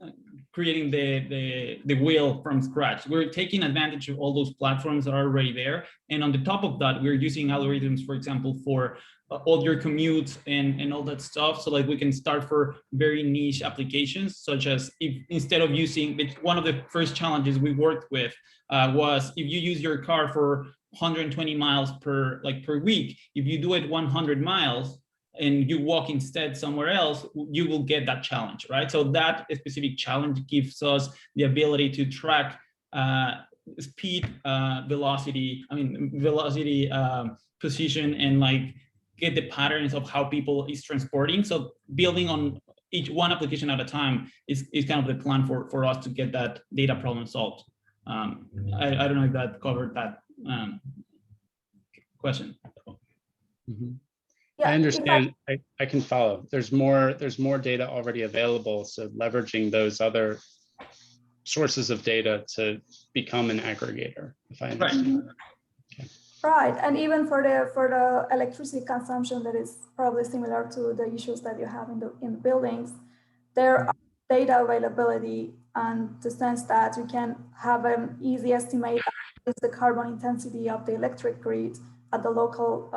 creating the wheel from scratch. We're taking advantage of all those platforms that are already there. And on the top of that, we're using algorithms, for example, for all your commutes and all that stuff. So like we can start for very niche applications, such as if instead of using, one of the first challenges we worked with was if you use your car for 120 miles per week, if you do it 100 miles and you walk instead somewhere else, you will get that challenge, right? So that specific challenge gives us the ability to track speed, velocity, position, and like get the patterns of how people is transporting. So building on each one application at a time is kind of the plan for us to get that data problem solved. I don't know if that covered that question. Mm-hmm. Yeah, I understand. I can follow. There's more data already available. So leveraging those other sources of data to become an aggregator, if I understand. Right. Right, and even for the electricity consumption, that is probably similar to the issues that you have in buildings. There are data availability and the sense that you can have an easy estimate of the carbon intensity of the electric grid at the local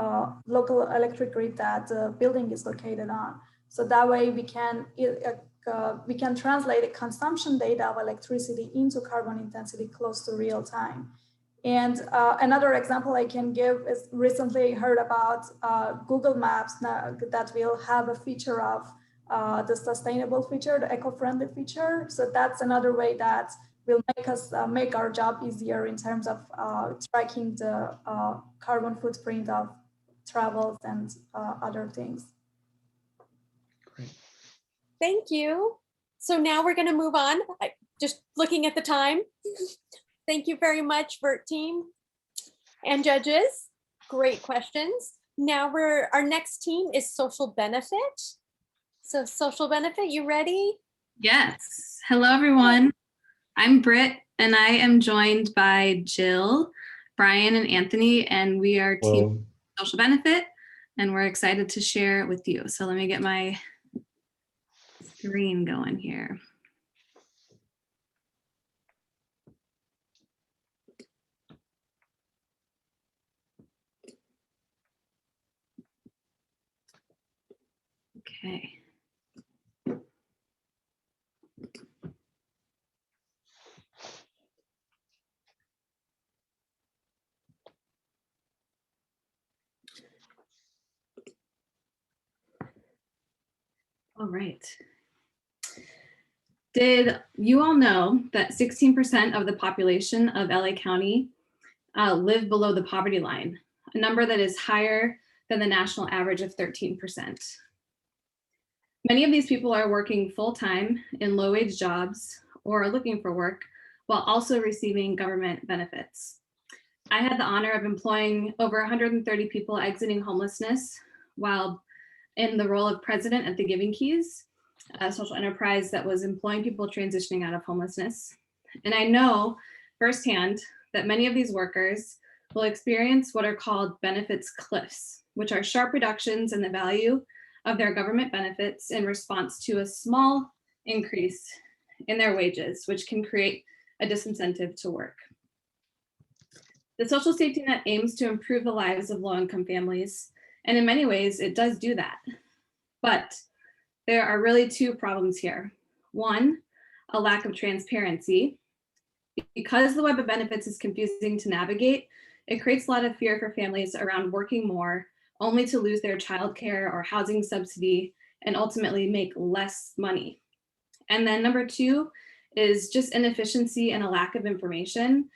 electric grid that the building is located on. So that way we can translate the consumption data of electricity into carbon intensity close to real time. And another example I can give is recently heard about Google Maps now that will have a feature of the sustainable feature, the eco-friendly feature. So that's another way that will make us make our job easier in terms of tracking the carbon footprint of travels and other things. Great. Thank you. So now we're going to move on. Just looking at the time. Thank you very much, Vert team and judges. Great questions. Now our next team is social benefit. So social benefit, you ready? Yes. Hello, everyone. I'm Britt, and I am joined by Jill, Brian, and Anthony, and we are Team Social Benefit, and we're excited to share it with you. So let me get my screen going here. Okay. All right. Did you all know that 16% of the population of LA County live below the poverty line, a number that is higher than the national average of 13%? Many of these people are working full-time in low-wage jobs or are looking for work while also receiving government benefits. I had the honor of employing over 130 people exiting homelessness while in the role of president at the Giving Keys, a social enterprise that was employing people transitioning out of homelessness. And I know firsthand that many of these workers will experience what are called benefits cliffs, which are sharp reductions in the value of their government benefits in response to a small increase in their wages, which can create a disincentive to work. The social safety net aims to improve the lives of low-income families, and in many ways, it does do that. But there are really two problems here. One, a lack of transparency. Because the web of benefits is confusing to navigate, it creates a lot of fear for families around working more, only to lose their childcare or housing subsidy and ultimately make less money. And then number two is just inefficiency and a lack of information.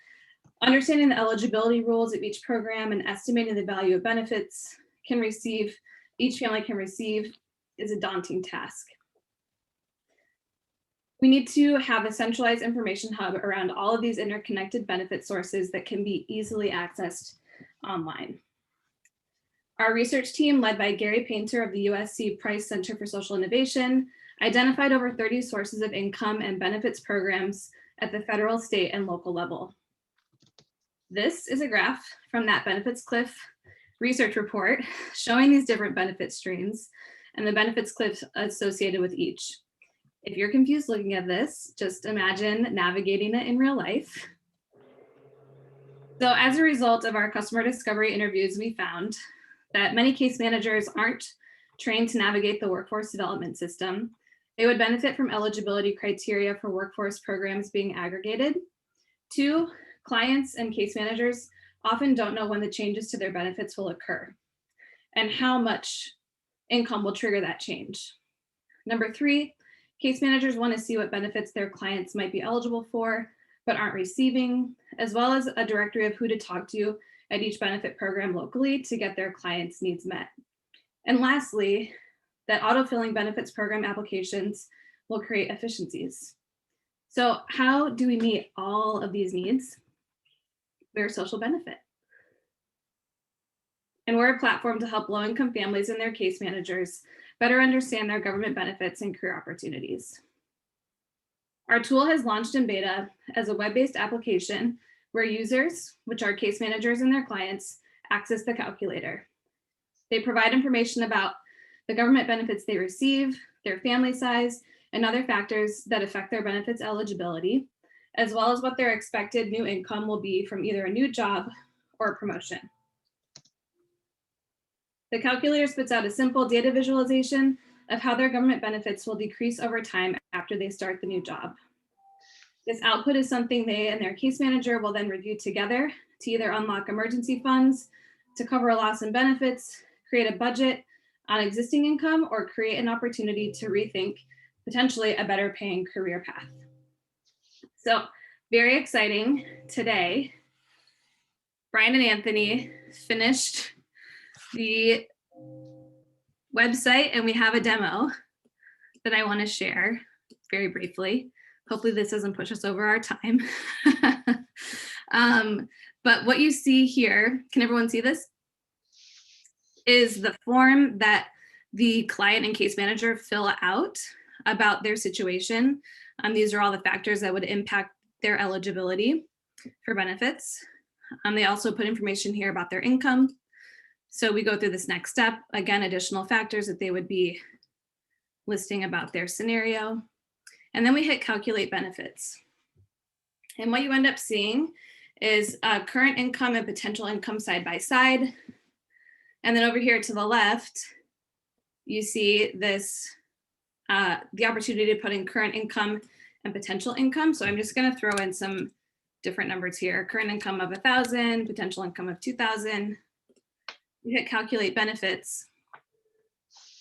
Understanding the eligibility rules of each program and estimating the value of benefits each family can receive is a daunting task. We need to have a centralized information hub around all of these interconnected benefit sources that can be easily accessed online. Our research team, led by Gary Painter of the USC Price Center for Social Innovation, identified over 30 sources of income and benefits programs at the federal, state, and local level. This is a graph from that Benefits Cliff research report showing these different benefit streams and the benefits cliff associated with each. If you're confused looking at this, just imagine navigating it in real life. So as a result of our customer discovery interviews, we found that many case managers aren't trained to navigate the workforce development system. They would benefit from eligibility criteria for workforce programs being aggregated. Two, clients and case managers often don't know when the changes to their benefits will occur and how much income will trigger that change. Number three, case managers want to see what benefits their clients might be eligible for but aren't receiving, as well as a directory of who to talk to at each benefit program locally to get their clients' needs met. And lastly, that autofilling benefits program applications will create efficiencies. So how do we meet all of these needs? We're social benefit. And we're a platform to help low-income families and their case managers better understand their government benefits and career opportunities. Our tool has launched in beta as a web-based application where users, which are case managers and their clients, access the calculator. They provide information about the government benefits they receive, their family size, and other factors that affect their benefits eligibility, as well as what their expected new income will be from either a new job or a promotion. The calculator spits out a simple data visualization of how their government benefits will decrease over time after they start the new job. This output is something they and their case manager will then review together to either unlock emergency funds, to cover a loss in benefits, create a budget on existing income, or create an opportunity to rethink potentially a better paying career path. So very exciting today. Brian and Anthony finished the website and we have a demo that I want to share very briefly. Hopefully this doesn't push us over our time. But what you see here, can everyone see this? Is the form that the client and case manager fill out about their situation. These are all the factors that would impact their eligibility for benefits. They also put information here about their income. So we go through this next step, again, additional factors that they would be listing about their scenario. And then we hit calculate benefits. And what you end up seeing is current income and potential income side by side. And then over here to the left, you see this, the opportunity to put in current income and potential income. So I'm just gonna throw in some different numbers here. Current income of 1,000, potential income of 2,000. You hit calculate benefits.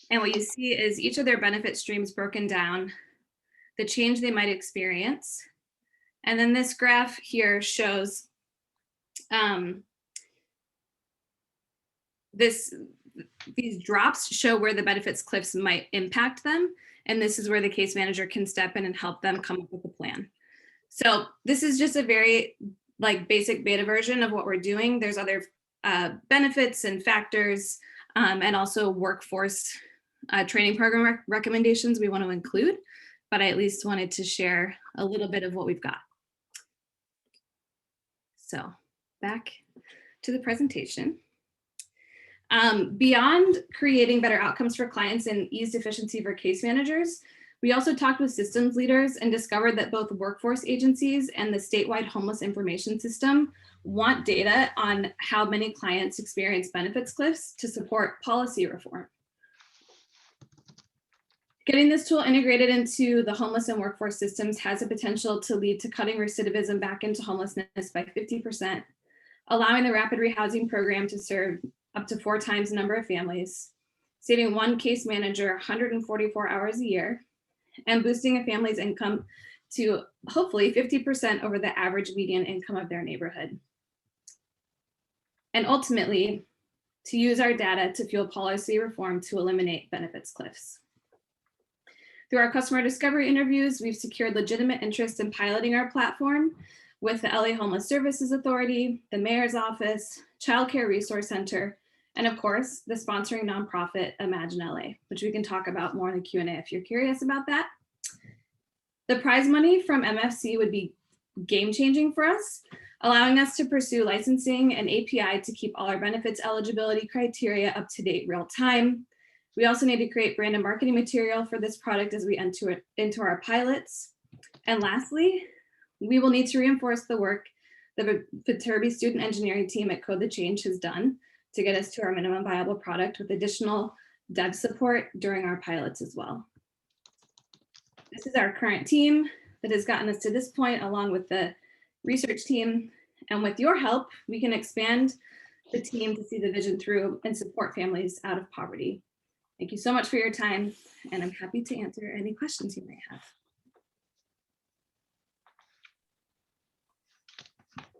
And what you see is each of their benefit streams broken down, the change they might experience. And then this graph here shows these drops show where the benefits cliffs might impact them. And this is where the case manager can step in and help them come up with a plan. So this is just a very basic beta version of what we're doing. There's other benefits and factors and also workforce training program recommendations we want to include, but I at least wanted to share a little bit of what we've got. So back to the presentation. Beyond creating better outcomes for clients and ease efficiency for case managers, we also talked with systems leaders and discovered that both workforce agencies and the statewide homeless information system want data on how many clients experience benefits cliffs to support policy reform. Getting this tool integrated into the homeless and workforce systems has a potential to lead to cutting recidivism back into homelessness by 50%, allowing the rapid rehousing program to serve up to 4 times the number of families, saving one case manager 144 hours a year, and boosting a family's income to hopefully 50% over the average median income of their neighborhood. And ultimately, to use our data to fuel policy reform to eliminate benefits cliffs. Through our customer discovery interviews, we've secured legitimate interest in piloting our platform with the LA Homeless Services Authority, the Mayor's Office, Child Care Resource Center, and of course, the sponsoring nonprofit Imagine LA, which we can talk about more in the Q&A if you're curious about that. The prize money from MFC would be game-changing for us, allowing us to pursue licensing and API to keep all our benefits eligibility criteria up to date real time. We also need to create brand and marketing material for this product as we enter it into our pilots. And lastly, we will need to reinforce the work the Viterbi student engineering team at Code the Change has done to get us to our minimum viable product with additional dev support during our pilots as well. This is our current team that has gotten us to this point, along with the research team. And with your help, we can expand the team to see the vision through and support families out of poverty. Thank you so much for your time, and I'm happy to answer any questions you may have.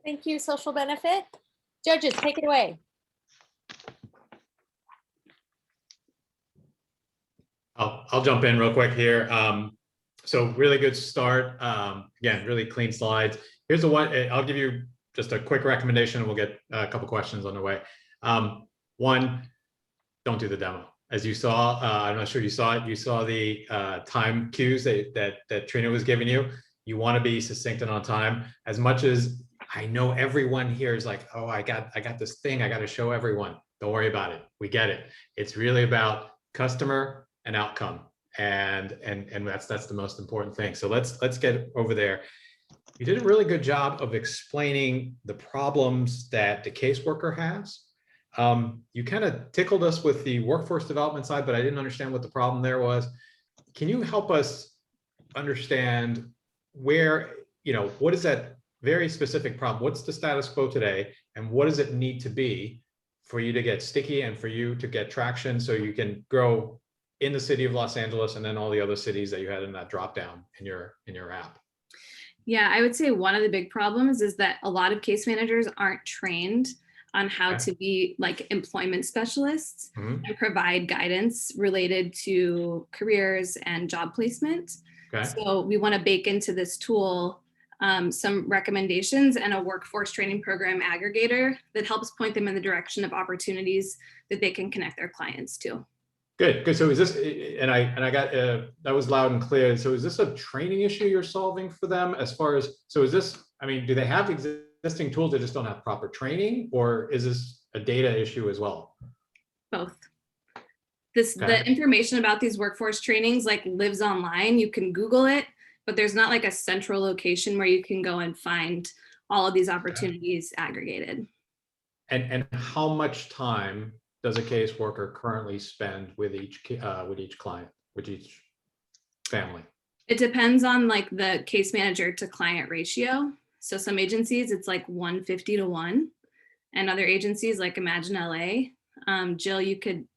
Thank you, Social Benefit. Judges, take it away. I'll jump in real quick here. So really good start. Again, really clean slides. Here's the one. I'll give you just a quick recommendation and we'll get a couple questions on the way. One, don't do the demo. As you saw, I'm not sure you saw it. You saw the time cues that Trina was giving you. You want to be succinct and on time. As much as I know everyone here is like, oh, I got this thing I got to show everyone. Don't worry about it. We get it. It's really about customer and outcome, and that's the most important thing. So let's get over there. You did a really good job of explaining the problems that the caseworker has. You kind of tickled us with the workforce development side, but I didn't understand what the problem there was. Can you help us understand where, what is that very specific problem? What's the status quo today? And what does it need to be for you to get sticky and for you to get traction so you can grow in the city of Los Angeles and then all the other cities that you had in that drop down in your app? Yeah, I would say one of the big problems is that a lot of case managers aren't trained on how to be like employment specialists and provide guidance related to careers and job placement. So we want to bake into this tool some recommendations and a workforce training program aggregator that helps point them in the direction of opportunities that they can connect their clients to. Good, good. So is this, and I got, that was loud and clear. So is this a training issue you're solving for them as far as, so is this, I mean, do they have existing tools that just don't have proper training, or is this a data issue as well? Both. The information about these workforce trainings like lives online. You can Google it, but there's not like a central location where you can go and find all of these opportunities aggregated. And how much time does a caseworker currently spend with each client, with each family? It depends on like the case manager to client ratio. So some agencies, it's like 150 to 1. And other agencies like Imagine LA, Jill, you could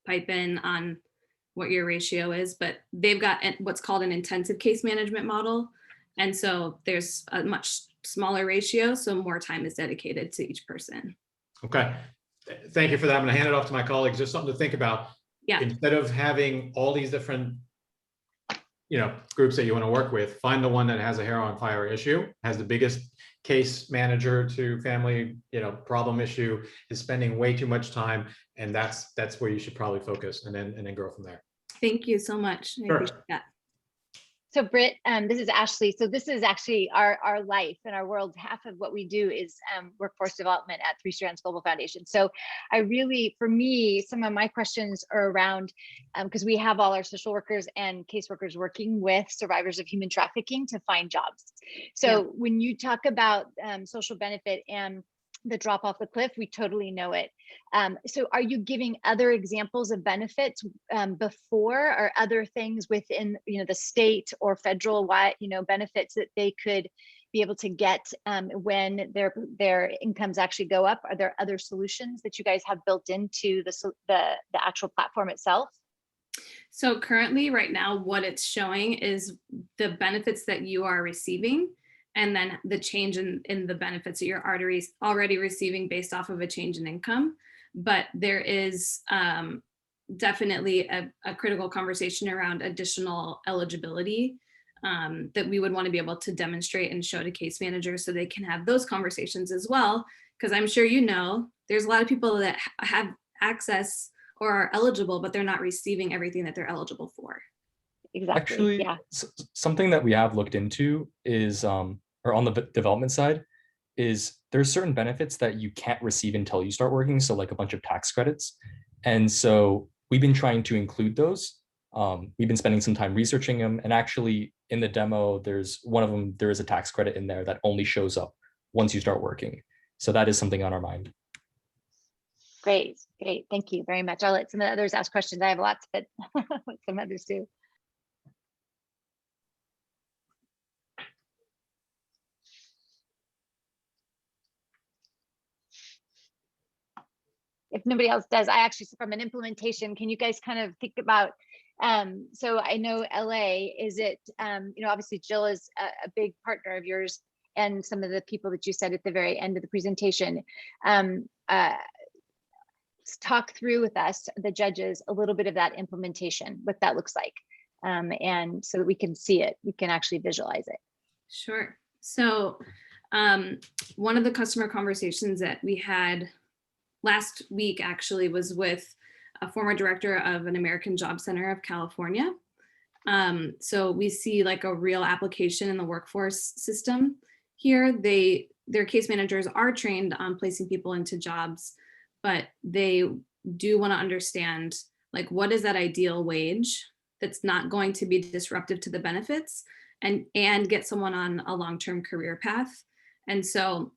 pipe in on what your ratio is, but they've got what's called an intensive case management model. And so there's a much smaller ratio, so more time is dedicated to each person. Okay, thank you for that. I'm gonna hand it off to my colleagues. Just something to think about. Yeah. Instead of having all these different, groups that you want to work with, find the one that has a hair on fire issue, has the biggest case manager to family, problem issue, is spending way too much time, and that's where you should probably focus, and then grow from there. Thank you so much. I appreciate that. So Britt, this is Ashley. So this is actually our life and our world. Half of what we do is workforce development at Three Strands Global Foundation. So for me, some of my questions are around, because we have all our social workers and caseworkers working with survivors of human trafficking to find jobs. So when you talk about social benefit and the drop off the cliff, we totally know it. So are you giving other examples of benefits before, or other things within the state or federal benefits that they could be able to get when their incomes actually go up? Are there other solutions that you guys have built into the actual platform itself? So currently right now, what it's showing is the benefits that you are receiving, and then the change in the benefits that you're already receiving based off of a change in income. But there is definitely a critical conversation around additional eligibility that we would want to be able to demonstrate and show to case managers so they can have those conversations as well. Because I'm sure there's a lot of people that have access or are eligible, but they're not receiving everything that they're eligible for. Exactly. Actually, yeah. Something that we have looked into is, or on the development side, is there's certain benefits that you can't receive until you start working. So like a bunch of tax credits. And so we've been trying to include those. We've been spending some time researching them, and actually in the demo, there's one of them, there is a tax credit in there that only shows up once you start working. So that is something on our mind. Great. Thank you very much. I'll let some of the others ask questions. I have lots, but some others too. If nobody else does, I actually, from an implementation, can you guys kind of think about, so I know LA, is it, obviously Jill is a big partner of yours, and some of the people that you said at the very end of the presentation. Talk through with us, the judges, a little bit of that implementation, what that looks like, and so that we can see it, we can actually visualize it. Sure. So one of the customer conversations that we had last week actually was with a former director of an American Job Center of California. So we see like a real application in the workforce system here. Their case managers are trained on placing people into jobs, but they do want to understand like what is that ideal wage that's not going to be disruptive to the benefits and get someone on a long-term career path. And so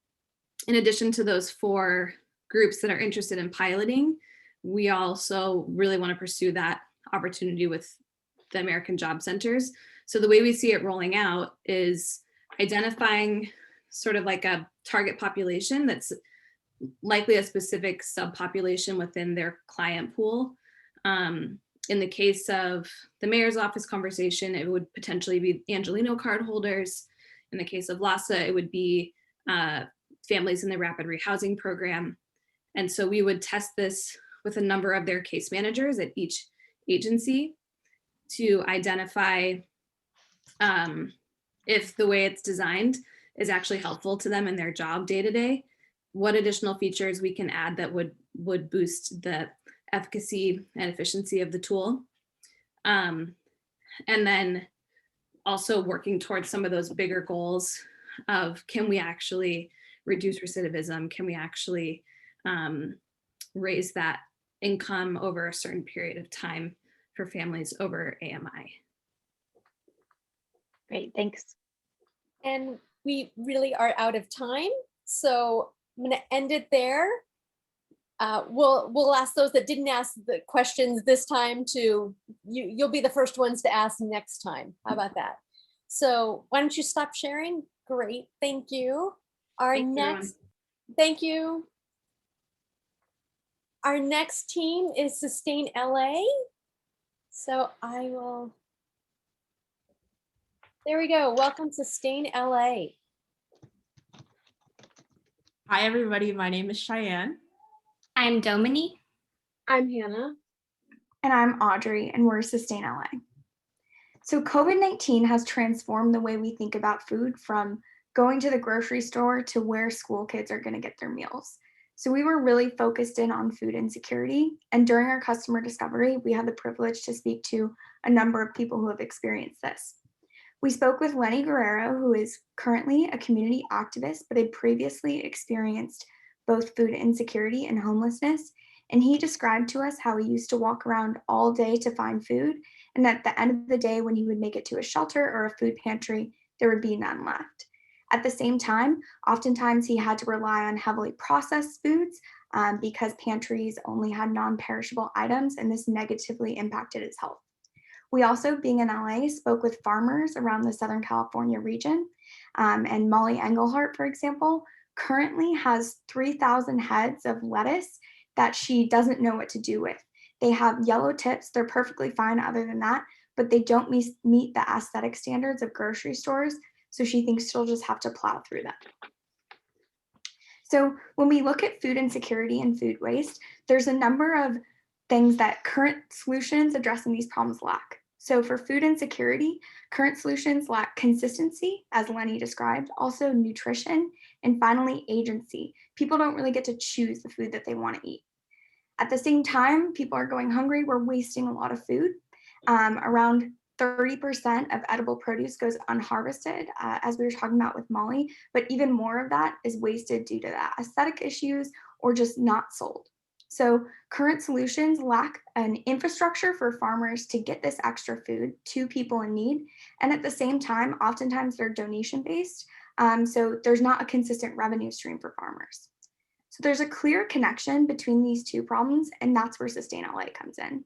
in addition to those 4 groups that are interested in piloting, we also really want to pursue that opportunity with the American Job Centers. So the way we see it rolling out is identifying sort of like a target population that's likely a specific subpopulation within their client pool. In the case of the mayor's office conversation, it would potentially be Angelino card holders. In the case of LASA, it would be families in the rapid rehousing program. And so we would test this with a number of their case managers at each agency to identify if the way it's designed is actually helpful to them in their job day to day, what additional features we can add that would boost the efficacy and efficiency of the tool. And then also working towards some of those bigger goals of, can we actually reduce recidivism? Can we actually raise that income over a certain period of time for families over AMI? Great, thanks. And we really are out of time, so I'm going to end it there. We'll ask those that didn't ask the questions this time to, you'll be the first ones to ask next time. How about that? So why don't you stop sharing? Great, thank you. Thank you. Our next team is Sustain LA. So I will, there we go. Welcome to Sustain LA. Hi, everybody. My name is Cheyenne. I'm Dominique. I'm Hannah. And I'm Audrey, and we're Sustain LA. So COVID-19 has transformed the way we think about food, from going to the grocery store to where school kids are going to get their meals. So we were really focused in on food insecurity. And during our customer discovery, we had the privilege to speak to a number of people who have experienced this. We spoke with Lenny Guerrero, who is currently a community activist, but had previously experienced both food insecurity and homelessness. And he described to us how he used to walk around all day to find food. And at the end of the day, when he would make it to a shelter or a food pantry, there would be none left. At the same time, oftentimes he had to rely on heavily processed foods because pantries only had non-perishable items, and this negatively impacted his health. We also, being in LA, spoke with farmers around the Southern California region. And Molly Engelhart, for example, currently has 3,000 heads of lettuce that she doesn't know what to do with. They have yellow tips. They're perfectly fine other than that, but they don't meet the aesthetic standards of grocery stores. So she thinks she'll just have to plow through them. So when we look at food insecurity and food waste, there's a number of things that current solutions addressing these problems lack. So for food insecurity, current solutions lack consistency, as Lenny described, also nutrition, and finally agency. People don't really get to choose the food that they want to eat. At the same time, people are going hungry. We're wasting a lot of food. Around 30% of edible produce goes unharvested, as we were talking about with Molly, but even more of that is wasted due to the aesthetic issues or just not sold. So current solutions lack an infrastructure for farmers to get this extra food to people in need. And at the same time, oftentimes they're donation based. So there's not a consistent revenue stream for farmers. So there's a clear connection between these two problems, and that's where Sustain LA comes in.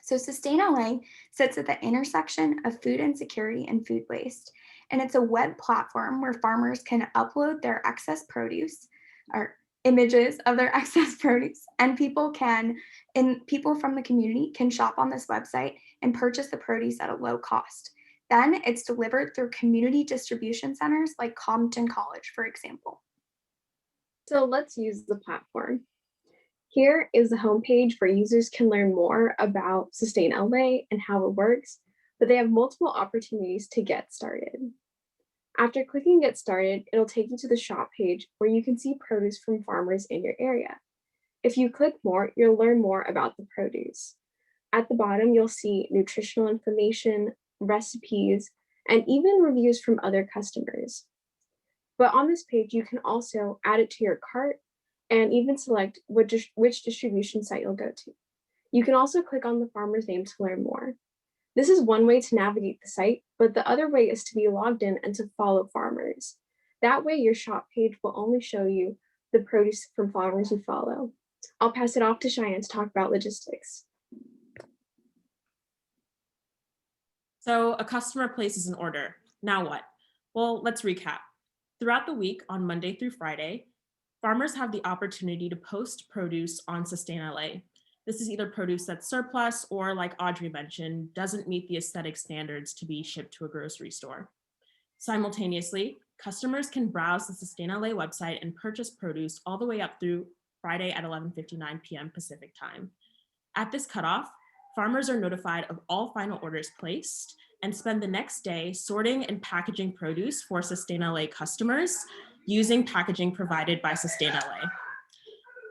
So Sustain LA sits at the intersection of food insecurity and food waste. And it's a web platform where farmers can upload their excess produce or images of their excess produce, and people from the community can shop on this website and purchase the produce at a low cost. Then it's delivered through community distribution centers like Compton College, for example. So let's use the platform. Here is the homepage where users can learn more about Sustain LA and how it works, but they have multiple opportunities to get started. After clicking Get Started, it'll take you to the shop page where you can see produce from farmers in your area. If you click more, you'll learn more about the produce. At the bottom, you'll see nutritional information, recipes, and even reviews from other customers. But on this page, you can also add it to your cart and even select which distribution site you'll go to. You can also click on the farmer's name to learn more. This is one way to navigate the site, but the other way is to be logged in and to follow farmers. That way, your shop page will only show you the produce from farmers you follow. I'll pass it off to Cheyenne to talk about logistics. So a customer places an order. Now what? Well, let's recap. Throughout the week on Monday through Friday, farmers have the opportunity to post produce on Sustain.LA. This is either produce that's surplus or, like Audrey mentioned, doesn't meet the aesthetic standards to be shipped to a grocery store. Simultaneously, customers can browse the Sustain.LA website and purchase produce all the way up through Friday at 11:59 p.m. Pacific time. At this cutoff, farmers are notified of all final orders placed and spend the next day sorting and packaging produce for Sustain.LA customers using packaging provided by Sustain.LA.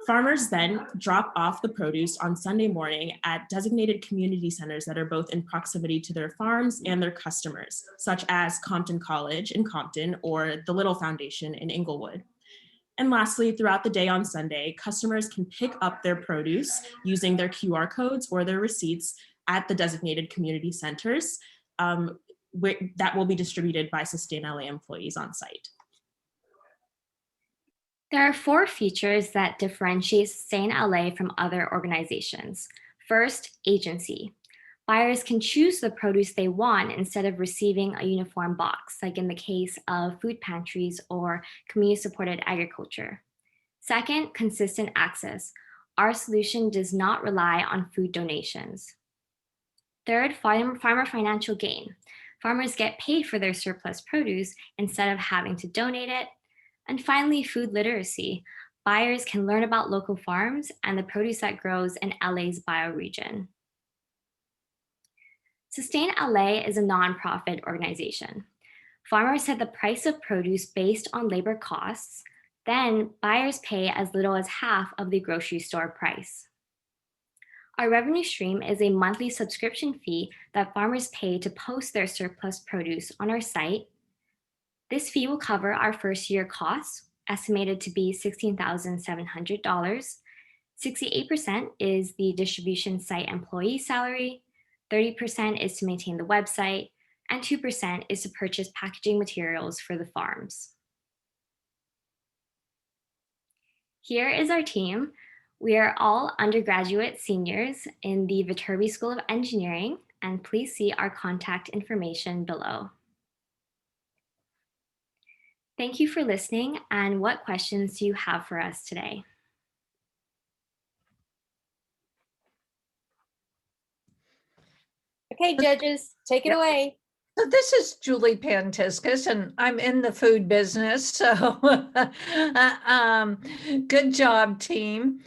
Farmers then drop off the produce on Sunday morning at designated community centers that are both in proximity to their farms and their customers, such as Compton College in Compton or the Little Foundation in Inglewood. And lastly, throughout the day on Sunday, customers can pick up their produce using their QR codes or their receipts at the designated community centers that will be distributed by Sustain.LA employees on site. There are 4 features that differentiate Sustain.LA from other organizations. First, agency. Buyers can choose the produce they want instead of receiving a uniform box, like in the case of food pantries or community-supported agriculture. Second, consistent access. Our solution does not rely on food donations. Third, farmer financial gain. Farmers get paid for their surplus produce instead of having to donate it. And finally, food literacy. Buyers can learn about local farms and the produce that grows in LA's bioregion. Sustain.LA is a nonprofit organization. Farmers set the price of produce based on labor costs, then buyers pay as little as half of the grocery store price. Our revenue stream is a monthly subscription fee that farmers pay to post their surplus produce on our site. This fee will cover our first year costs, estimated to be $16,700. 68% is the distribution site employee salary, 30% is to maintain the website, and 2% is to purchase packaging materials for the farms. Here is our team. We are all undergraduate seniors in the Viterbi School of Engineering, and please see our contact information below. Thank you for listening, and what questions do you have for us today? Okay, judges, take it away. So this is Julie Pantiscus, and I'm in the food business. So good job, team.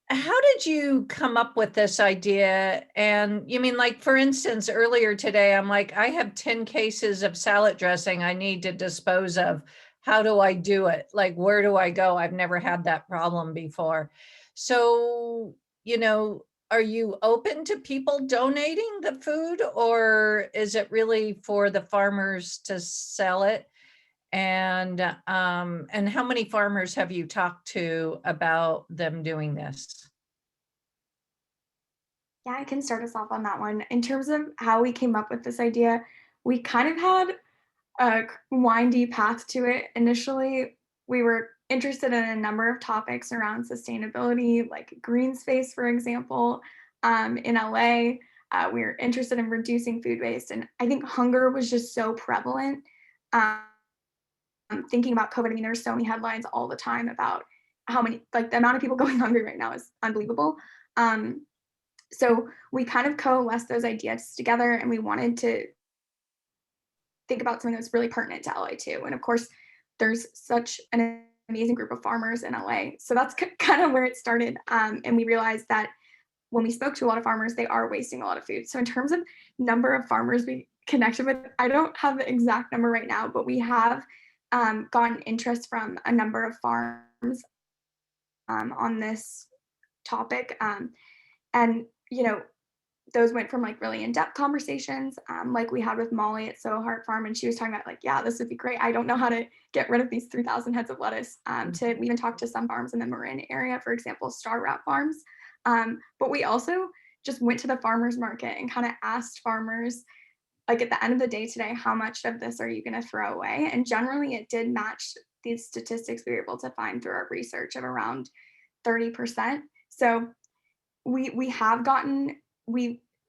How did you come up with this idea? And you mean, like, for instance, earlier today, I'm like, I have 10 cases of salad dressing I need to dispose of. How do I do it? Like, where do I go? I've never had that problem before. So, you know, are you open to people donating the food, or is it really for the farmers to sell it? And how many farmers have you talked to about them doing this? Yeah, I can start us off on that one. In terms of how we came up with this idea, we kind of had a windy path to it. Initially, we were interested in a number of topics around sustainability, like green space, for example. In LA, we were interested in reducing food waste. And I think hunger was just so prevalent. Thinking about COVID, I mean, there's so many headlines all the time about how many, like the amount of people going hungry right now is unbelievable. So we kind of coalesced those ideas together, and we wanted to think about something that's really pertinent to LA too. And of course, there's such an amazing group of farmers in LA. So that's kind of where it started. And we realized that when we spoke to a lot of farmers, they are wasting a lot of food. So in terms of number of farmers we connected with, I don't have the exact number right now, but we have gotten interest from a number of farms on this topic. And, you know, those went from like really in-depth conversations, like we had with Molly at Soho Heart Farm, and she was talking about like, yeah, this would be great. I don't know how to get rid of these 3,000 heads of lettuce. We even talked to some farms in the Marin area, for example, Star Wrap Farms. But we also just went to the farmers market and kind of asked farmers, like at the end of the day today, how much of this are you going to throw away? And generally it did match these statistics we were able to find through our research of around 30%. So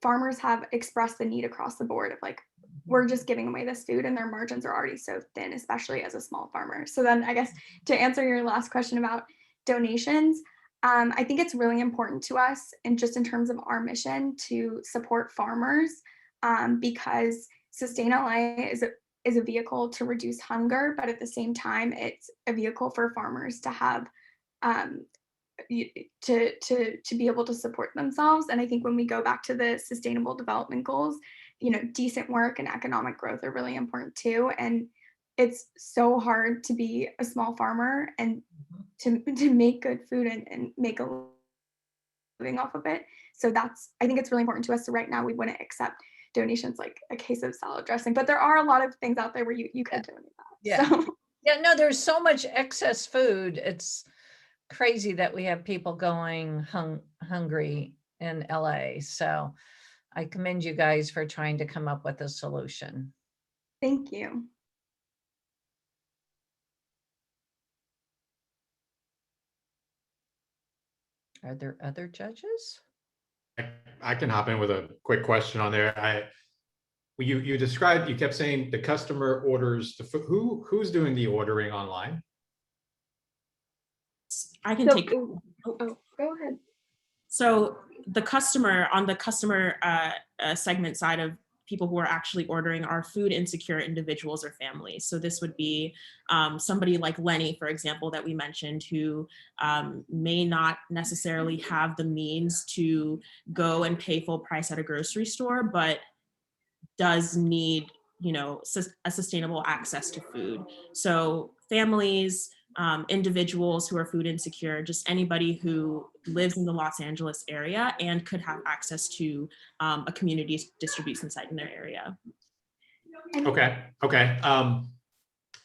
farmers have expressed the need across the board of like, we're just giving away this food and their margins are already so thin, especially as a small farmer. So then I guess to answer your last question about donations, I think it's really important to us, and just in terms of our mission, to support farmers, because Sustain.LA is a vehicle to reduce hunger, but at the same time, it's a vehicle for farmers to have to be able to support themselves. And I think when we go back to the Sustainable Development Goals, decent work and economic growth are really important too. And it's so hard to be a small farmer and to make good food and make a living off of it. So I think it's really important to us. So right now we wouldn't accept donations like a case of salad dressing, but there are a lot of things out there where you could donate that. Yeah. So. Yeah, no, there's so much excess food. It's crazy that we have people going hungry in LA. So I commend you guys for trying to come up with a solution. Thank you. Are there other judges? I can hop in with a quick question on there. You described, you kept saying the customer orders the food. Who's doing the ordering online? I can take. Oh, go ahead. So the customer segment side of people who are actually ordering are food insecure individuals or families. So this would be somebody like Lenny, for example, that we mentioned, who may not necessarily have the means to go and pay full price at a grocery store, but does need, a sustainable access to food. So families, individuals who are food insecure, just anybody who lives in the Los Angeles area and could have access to a community distribution site in their area. Okay. I'm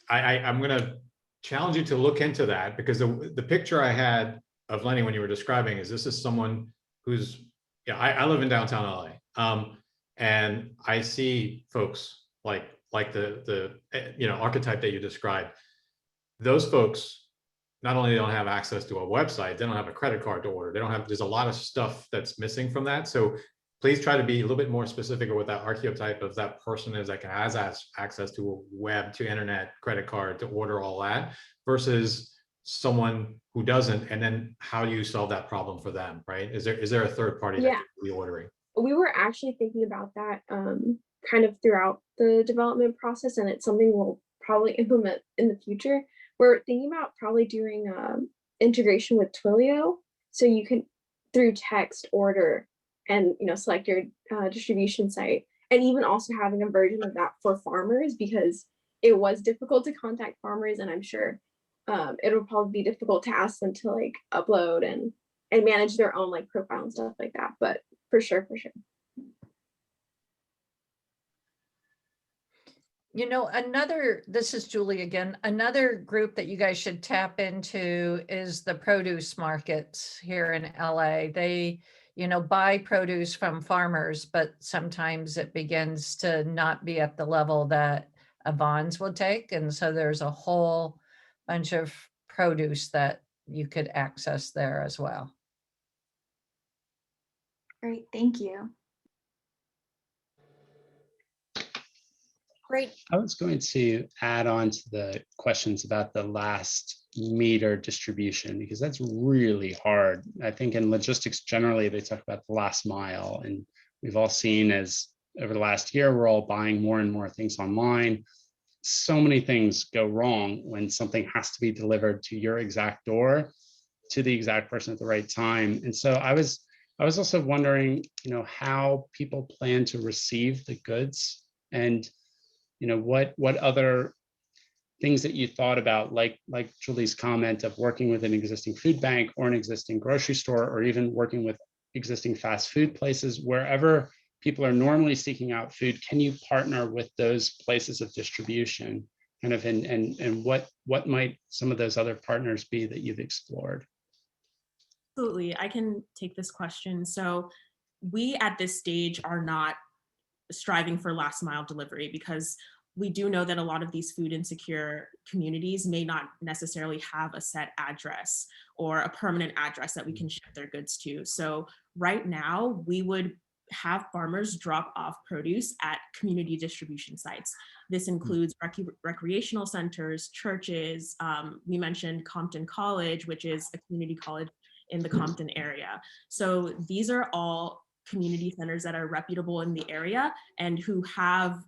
going to challenge you to look into that, because the picture I had of Lenny when you were describing this is someone who's, I live in downtown LA, and I see folks like the archetype that you described. Those folks not only don't have access to a website, they don't have a credit card to order. There's a lot of stuff that's missing from that. So please try to be a little bit more specific of what that archetype of that person is that has access to a web, to internet, credit card, to order all that, versus someone who doesn't. And then how do you solve that problem for them, right? Is there a third party that could be ordering? We were actually thinking about that kind of throughout the development process, and it's something we'll probably implement in the future. We're thinking about probably doing integration with Twilio, so you can through text order and select your distribution site, and even also having a version of that for farmers, because it was difficult to contact farmers, and I'm sure it'll probably be difficult to ask them to like upload and manage their own like profile and stuff like that. But for sure. This is Julie again. Another group that you guys should tap into is the produce markets here in LA. They, buy produce from farmers, but sometimes it begins to not be at the level that a Vons will take. And so there's a whole bunch of produce that you could access there as well. Great, thank you. Great. I was going to add on to the questions about the last meter distribution, because that's really hard. I think in logistics generally, they talk about the last mile, and we've all seen as over the last year, we're all buying more and more things online. So many things go wrong when something has to be delivered to your exact door, to the exact person at the right time. And so I was also wondering, how people plan to receive the goods, and what other things that you thought about, like Julie's comment of working with an existing food bank or an existing grocery store, or even working with existing fast food places, wherever people are normally seeking out food. Can you partner with those places of distribution, kind of, and what might some of those other partners be that you've explored? Absolutely, I can take this question. So we at this stage are not striving for last mile delivery, because we do know that a lot of these food insecure communities may not necessarily have a set address or a permanent address that we can ship their goods to. So right now we would have farmers drop off produce at community distribution sites. This includes recreational centers, churches. We mentioned Compton College, which is a community college in the Compton area. So these are all community centers that are reputable in the area and who have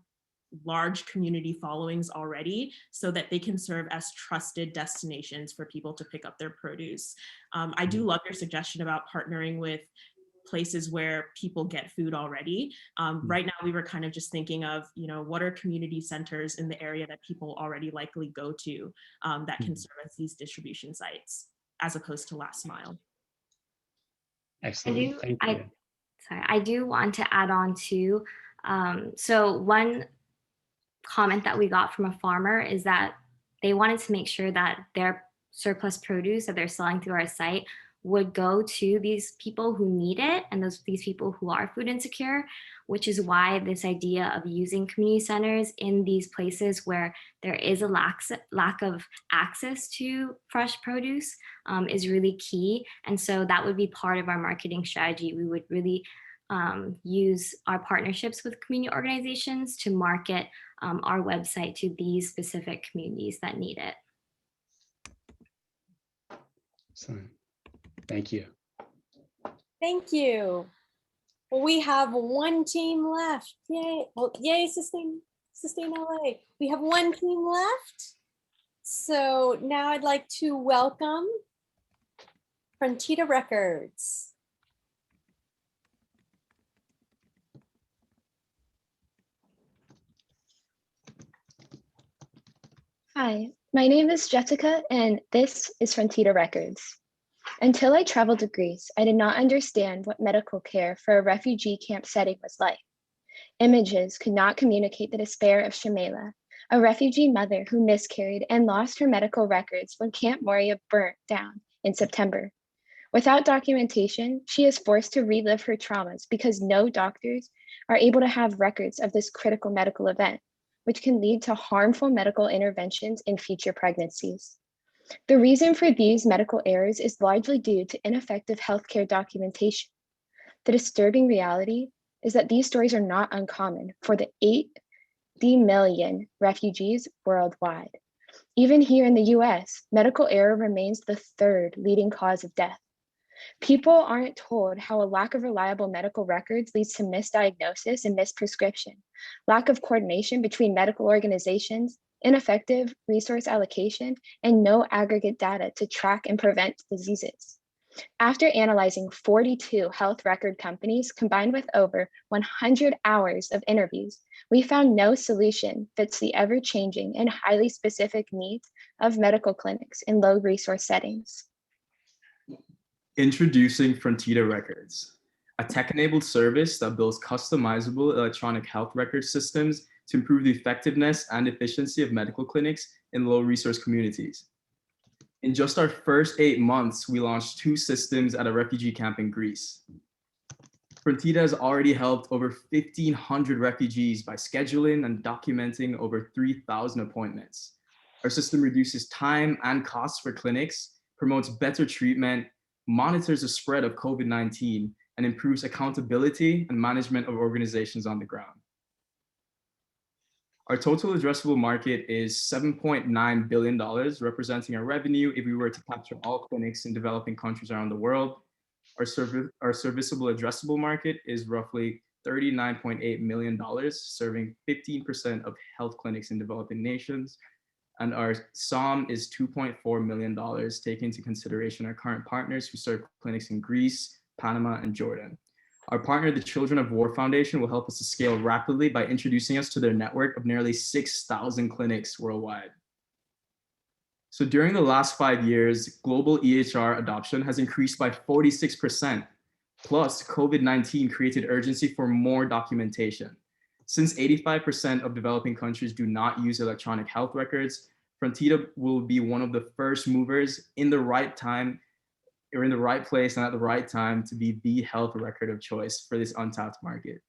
large community followings already, so that they can serve as trusted destinations for people to pick up their produce. I do love your suggestion about partnering with places where people get food already. Right now, we were kind of just thinking of, what are community centers in the area that people already likely go to that can serve as these distribution sites, as opposed to last mile. Excellent. Thank you. I do want to add on too. So one comment that we got from a farmer is that they wanted to make sure that their surplus produce that they're selling through our site would go to these people who need it, and these people who are food insecure, which is why this idea of using community centers in these places where there is a lack of access to fresh produce is really key. And so that would be part of our marketing strategy. We would really use our partnerships with community organizations to market our website to these specific communities that need it. Excellent. Thank you. Thank you. Well, we have one team left. Yay. Well, yay, Sustain LA. We have one team left. So now I'd like to welcome Frontita Records. Hi, my name is Jessica, and this is Frontita Records. Until I traveled to Greece, I did not understand what medical care for a refugee camp setting was like. Images could not communicate the despair of Shamela, a refugee mother who miscarried and lost her medical records when Camp Moria burnt down in September. Without documentation, she is forced to relive her traumas because no doctors are able to have records of this critical medical event, which can lead to harmful medical interventions in future pregnancies. The reason for these medical errors is largely due to ineffective healthcare documentation. The disturbing reality is that these stories are not uncommon for the 80 million refugees worldwide. Even here in the US, medical error remains the third leading cause of death. People aren't told how a lack of reliable medical records leads to misdiagnosis and misprescription, lack of coordination between medical organizations, ineffective resource allocation, and no aggregate data to track and prevent diseases. After analyzing 42 health record companies combined with over 100 hours of interviews, we found no solution fits the ever-changing and highly specific needs of medical clinics in low resource settings. Introducing Frontita Records, a tech-enabled service that builds customizable electronic health record systems to improve the effectiveness and efficiency of medical clinics in low-resource communities. In just our first 8 months, we launched 2 systems at a refugee camp in Greece. Frontita has already helped over 1,500 refugees by scheduling and documenting over 3,000 appointments. Our system reduces time and costs for clinics, promotes better treatment, monitors the spread of COVID-19, and improves accountability and management of organizations on the ground. Our total addressable market is $7.9 billion, representing our revenue if we were to capture all clinics in developing countries around the world. Our serviceable addressable market is roughly $39.8 million, serving 15% of health clinics in developing nations. And our SOM is $2.4 million, taking into consideration our current partners who serve clinics in Greece, Panama, and Jordan. Our partner, the Children of War Foundation, will help us to scale rapidly by introducing us to their network of nearly 6,000 clinics worldwide. So during the last 5 years, global EHR adoption has increased by 46%. Plus, COVID-19 created urgency for more documentation. Since 85% of developing countries do not use electronic health records, Frontita will be one of the first movers in the right time, or in the right place and at the right time to be the health record of choice for this untapped market.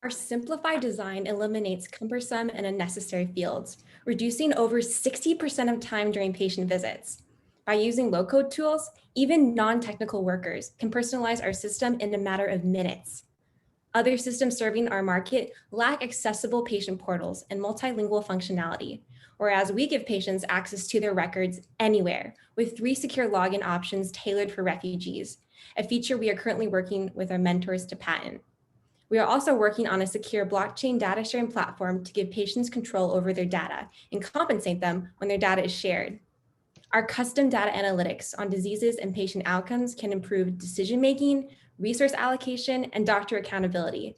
Our simplified design eliminates cumbersome and unnecessary fields, reducing over 60% of time during patient visits. By using low-code tools, even non-technical workers can personalize our system in a matter of minutes. Other systems serving our market lack accessible patient portals and multilingual functionality, whereas we give patients access to their records anywhere with 3 secure login options tailored for refugees, a feature we are currently working with our mentors to patent. We are also working on a secure blockchain data sharing platform to give patients control over their data and compensate them when their data is shared. Our custom data analytics on diseases and patient outcomes can improve decision-making, resource allocation, and doctor accountability.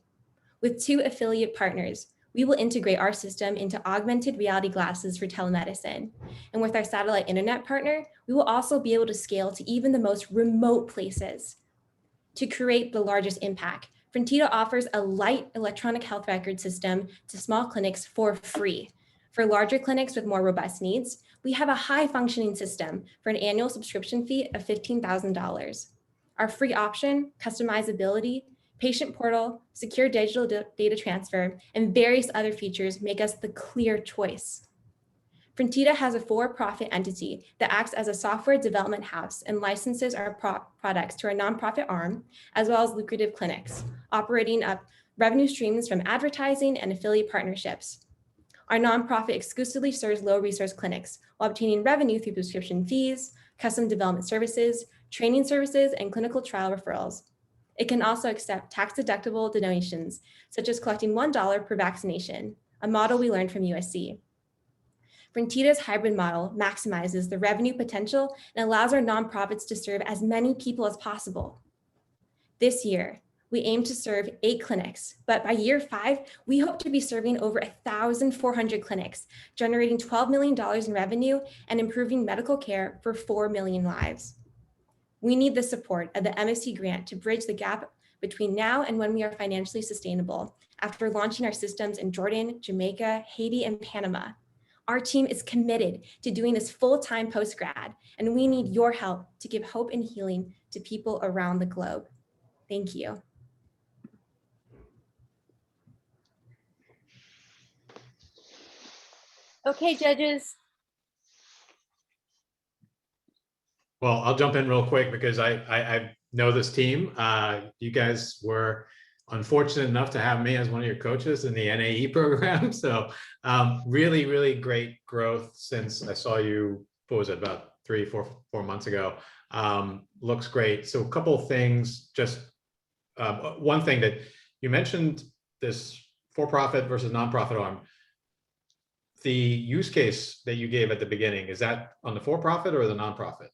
With 2 affiliate partners, we will integrate our system into augmented reality glasses for telemedicine. And with our satellite internet partner, we will also be able to scale to even the most remote places. To create the largest impact, Frontida offers a light electronic health record system to small clinics for free. For larger clinics with more robust needs, we have a high functioning system for an annual subscription fee of $15,000. Our free option, customizability, patient portal, secure digital data transfer, and various other features make us the clear choice. Frontida has a for-profit entity that acts as a software development house and licenses our products to our nonprofit arm, as well as lucrative clinics, operating up revenue streams from advertising and affiliate partnerships. Our nonprofit exclusively serves low-resource clinics while obtaining revenue through prescription fees, custom development services, training services, and clinical trial referrals. It can also accept tax-deductible donations, such as collecting $1 per vaccination, a model we learned from USC. Frontida's hybrid model maximizes the revenue potential and allows our nonprofits to serve as many people as possible. This year, we aim to serve 8 clinics, but by year 5, we hope to be serving over 1,400 clinics, generating $12 million in revenue and improving medical care for 4 million lives. We need the support of the MFC grant to bridge the gap between now and when we are financially sustainable after launching our systems in Jordan, Jamaica, Haiti, and Panama. Our team is committed to doing this full-time post-grad, and we need your help to give hope and healing to people around the globe. Thank you. Okay, judges. Well, I'll jump in real quick because I know this team. You guys were unfortunate enough to have me as one of your coaches in the NAE program. So really, really great growth since I saw you, what was it, about 4 months ago. Looks great. So a couple of things, just one thing that you mentioned, this for-profit versus nonprofit arm. The use case that you gave at the beginning, is that on the for-profit or the nonprofit?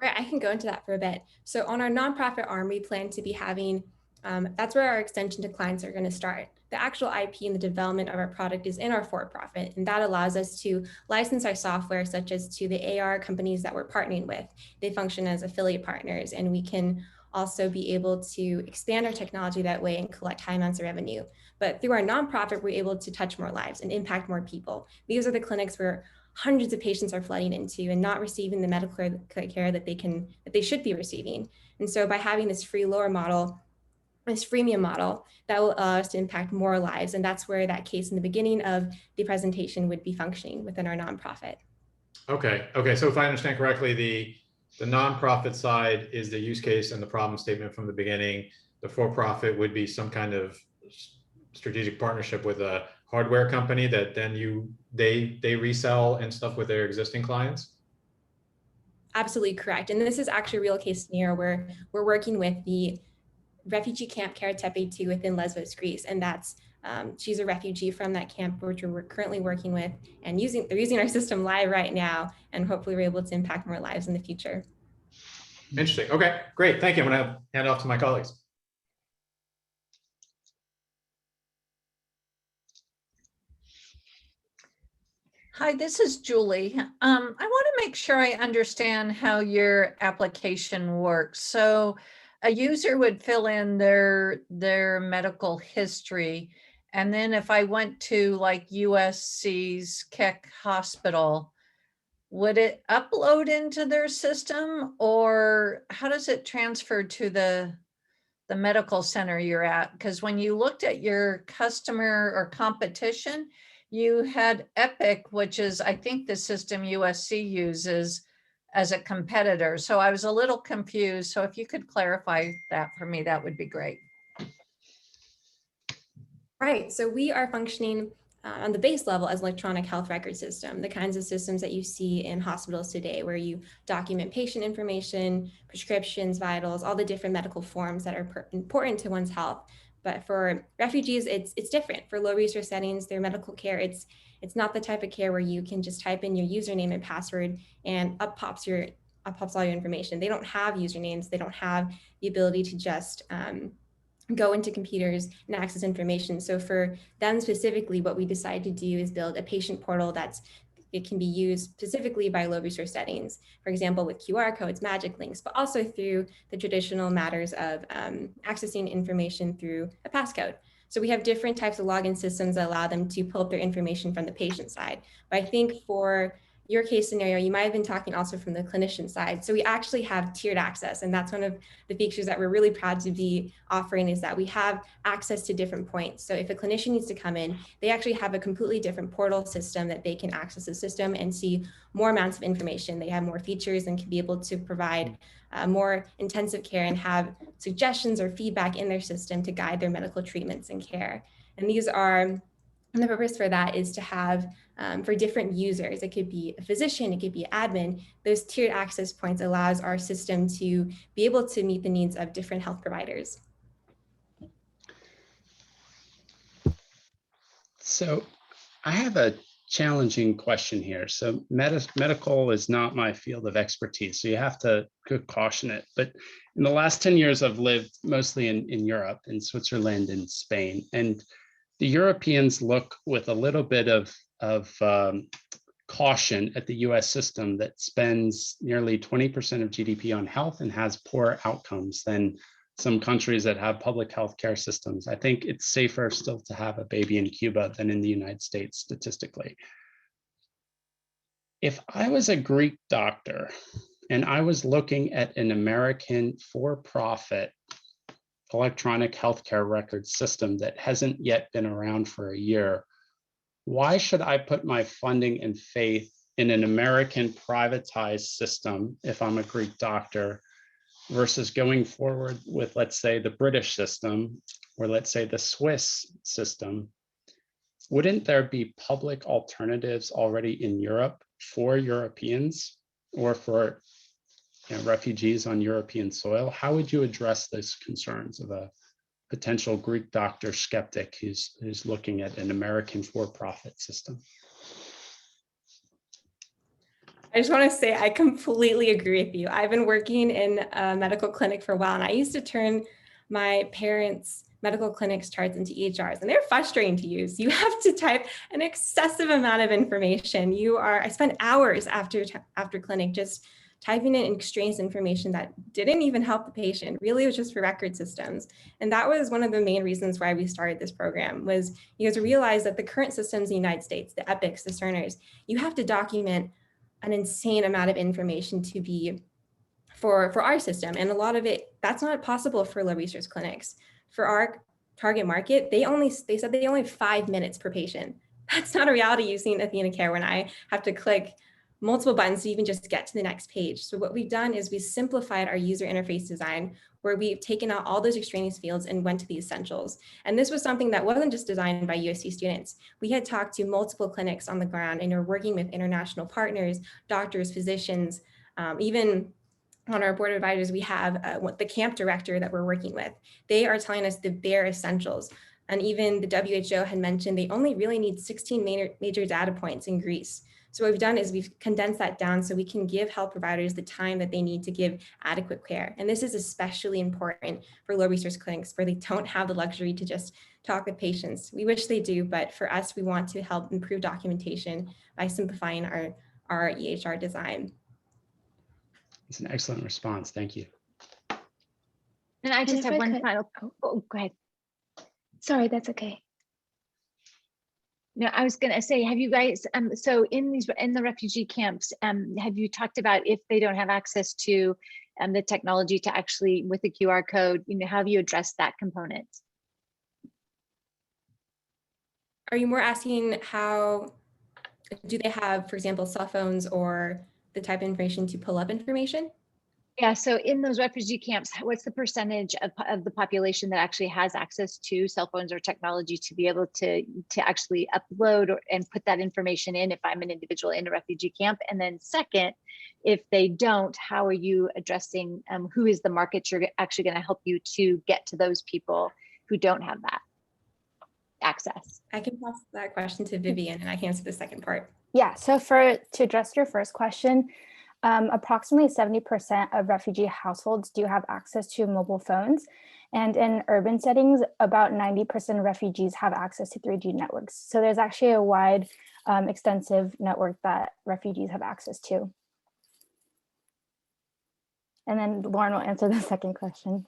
Right, I can go into that for a bit. So on our nonprofit arm, we plan to be having, that's where our extension to clients are going to start. The actual IP and the development of our product is in our for-profit, and that allows us to license our software, such as to the AR companies that we're partnering with. They function as affiliate partners, and we can also be able to expand our technology that way and collect high amounts of revenue. But through our nonprofit, we're able to touch more lives and impact more people. These are the clinics where hundreds of patients are flooding into and not receiving the medical care that they should be receiving. And so by having this free lower model, this freemium model, that will allow us to impact more lives. And that's where that case in the beginning of the presentation would be functioning within our nonprofit. Okay. So if I understand correctly, the nonprofit side is the use case and the problem statement from the beginning. The for-profit would be some kind of strategic partnership with a hardware company that then they resell and stuff with their existing clients? Absolutely correct. And this is actually a real case scenario where we're working with the refugee camp Karatepe 2 within Lesbos, Greece. And that's, she's a refugee from that camp, which we're currently working with and they're using our system live right now. And hopefully we're able to impact more lives in the future. Interesting. Okay, great. Thank you. I'm going to hand it off to my colleagues. Hi, this is Julie. I want to make sure I understand how your application works. So a user would fill in their medical history. And then if I went to like USC's Keck Hospital, would it upload into their system, or how does it transfer to the medical center you're at? Because when you looked at your customer or competition, you had Epic, which is, I think, the system USC uses as a competitor. So I was a little confused. So if you could clarify that for me, that would be great. Right, so we are functioning on the base level as electronic health record system, the kinds of systems that you see in hospitals today, where you document patient information, prescriptions, vitals, all the different medical forms that are important to one's health. But for refugees, it's different. For low resource settings, their medical care, it's not the type of care where you can just type in your username and password and up pops all your information. They don't have usernames. They don't have the ability to just go into computers and access information. So for them specifically, what we decided to do is build a patient portal it can be used specifically by low resource settings, for example, with QR codes, magic links, but also through the traditional matters of accessing information through a passcode. So we have different types of login systems that allow them to pull up their information from the patient side. But I think for your case scenario, you might have been talking also from the clinician side. So we actually have tiered access, and that's one of the features that we're really proud to be offering, is that we have access to different points. So if a clinician needs to come in, they actually have a completely different portal system that they can access the system and see more amounts of information. They have more features and can be able to provide more intensive care and have suggestions or feedback in their system to guide their medical treatments and care. And the purpose for that is to have, for different users, it could be a physician, it could be admin, those tiered access points allows our system to be able to meet the needs of different health providers. So I have a challenging question here. So medical is not my field of expertise, so you have to caution it. But in the last 10 years, I've lived mostly in Europe, in Switzerland and Spain. And the Europeans look with a little bit of caution at the US system that spends nearly 20% of GDP on health and has poorer outcomes than some countries that have public health care systems. I think it's safer still to have a baby in Cuba than in the United States statistically. If I was a Greek doctor and I was looking at an American for-profit electronic healthcare record system that hasn't yet been around for a year, why should I put my funding and faith in an American privatized system if I'm a Greek doctor versus going forward with, let's say, the British system, or let's say the Swiss system? Wouldn't there be public alternatives already in Europe for Europeans or for refugees on European soil? How would you address those concerns of a potential Greek doctor skeptic who's looking at an American for-profit system? I just want to say I completely agree with you. I've been working in a medical clinic for a while, and I used to turn my parents' medical clinics charts into EHRs, and they're frustrating to use. You have to type an excessive amount of information. I spent hours after clinic just typing in extraneous information that didn't even help the patient. Really, it was just for record systems. And that was one of the main reasons why we started this program, was because we realized that the current systems in the United States, the Epics, the Cerners, you have to document an insane amount of information to be for our system. And a lot of it, that's not possible for low resource clinics. For our target market, they said they only have 5 minutes per patient. That's not a reality using AthenaCare when I have to click multiple buttons to even just get to the next page. So what we've done is we simplified our user interface design, where we've taken out all those extraneous fields and went to the essentials. And this was something that wasn't just designed by USC students. We had talked to multiple clinics on the ground, and we're working with international partners, doctors, physicians, even on our board of advisors, we have the camp director that we're working with. They are telling us the bare essentials. And even the WHO had mentioned they only really need 16 major data points in Greece. So what we've done is we've condensed that down so we can give health providers the time that they need to give adequate care. And this is especially important for low resource clinics where they don't have the luxury to just talk with patients. We wish they do, but for us, we want to help improve documentation by simplifying our EHR design. It's an excellent response. Thank you. And I just have one final, go ahead. Sorry, that's okay. No, I was going to say, have you guys, so in the refugee camps, have you talked about if they don't have access to the technology to actually, with the QR code, how have you addressed that component? Are you more asking how, do they have, for example, cell phones or the type of information to pull up information? Yeah, so in those refugee camps, what's the percentage of the population that actually has access to cell phones or technology to be able to actually upload and put that information in if I'm an individual in a refugee camp? And then second, if they don't, how are you addressing who is the market you're actually going to help you to get to those people who don't have that access? I can pass that question to Vivian and I can answer the second part. Yeah, so to address your first question, approximately 70% of refugee households do have access to mobile phones. And in urban settings, about 90% of refugees have access to 3G networks. So there's actually a wide, extensive network that refugees have access to. And then Lauren will answer the second question.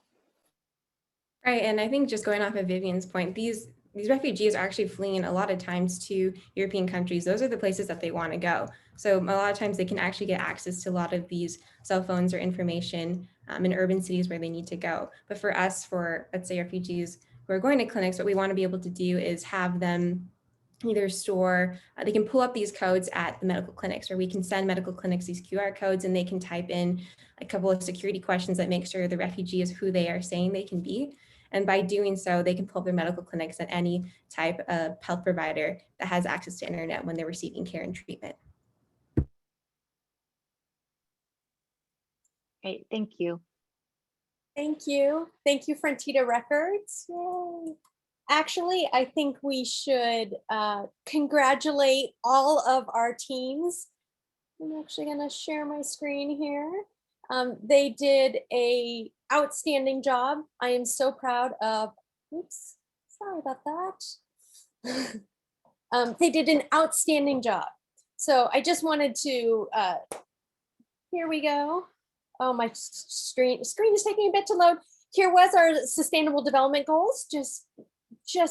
Right, and I think just going off of Vivian's point, these refugees are actually fleeing a lot of times to European countries. Those are the places that they want to go. So a lot of times they can actually get access to a lot of these cell phones or information in urban cities where they need to go. But for us, for let's say refugees who are going to clinics, what we want to be able to do is have them either store, they can pull up these codes at the medical clinics, or we can send medical clinics these QR codes and they can type in a couple of security questions that make sure the refugee is who they are saying they can be. And by doing so, they can pull up their medical clinics at any type of health provider that has access to internet when they're receiving care and treatment. Great, thank you. Thank you. Thank you, Frontita Records. Yay. Actually, I think we should congratulate all of our teams. I'm actually going to share my screen here. They did an outstanding job. I am so proud of, oops, sorry about that. They did an outstanding job. So I just wanted to, here we go. Oh, my screen is taking a bit to load. Here was our sustainable development goals, just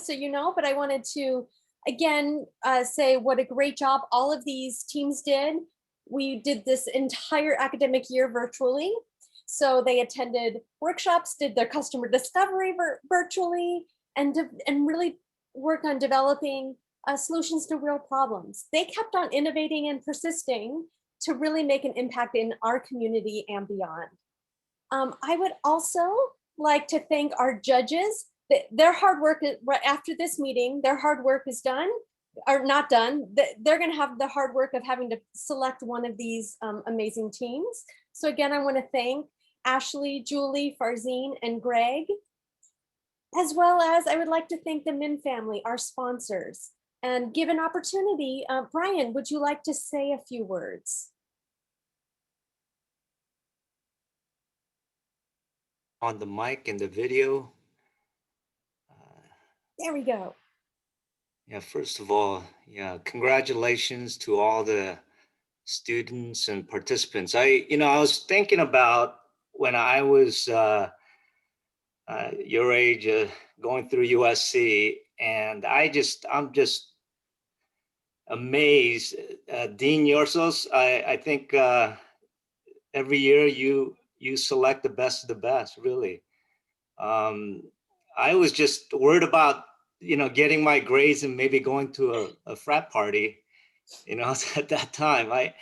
so you know, but I wanted to, again, say what a great job all of these teams did. We did this entire academic year virtually. So they attended workshops, did their customer discovery virtually, and really worked on developing solutions to real problems. They kept on innovating and persisting to really make an impact in our community and beyond. I would also like to thank our judges. Their hard work, right after this meeting, their hard work is done, or not done. They're gonna have the hard work of having to select one of these amazing teams. So again, I wanna thank Ashley, Julie, Farzine, and Greg, as well as I would like to thank the Min family, our sponsors, and give an opportunity. Brian, would you like to say a few words? On the mic and the video. There we go. Yeah, first of all, yeah, congratulations to all the students and participants. I was thinking about when I was your age, going through USC, and I'm just amazed. Dean Yorsos, I think every year you select the best of the best, really. I was just worried about, getting my grades and maybe going to a frat party, at that time.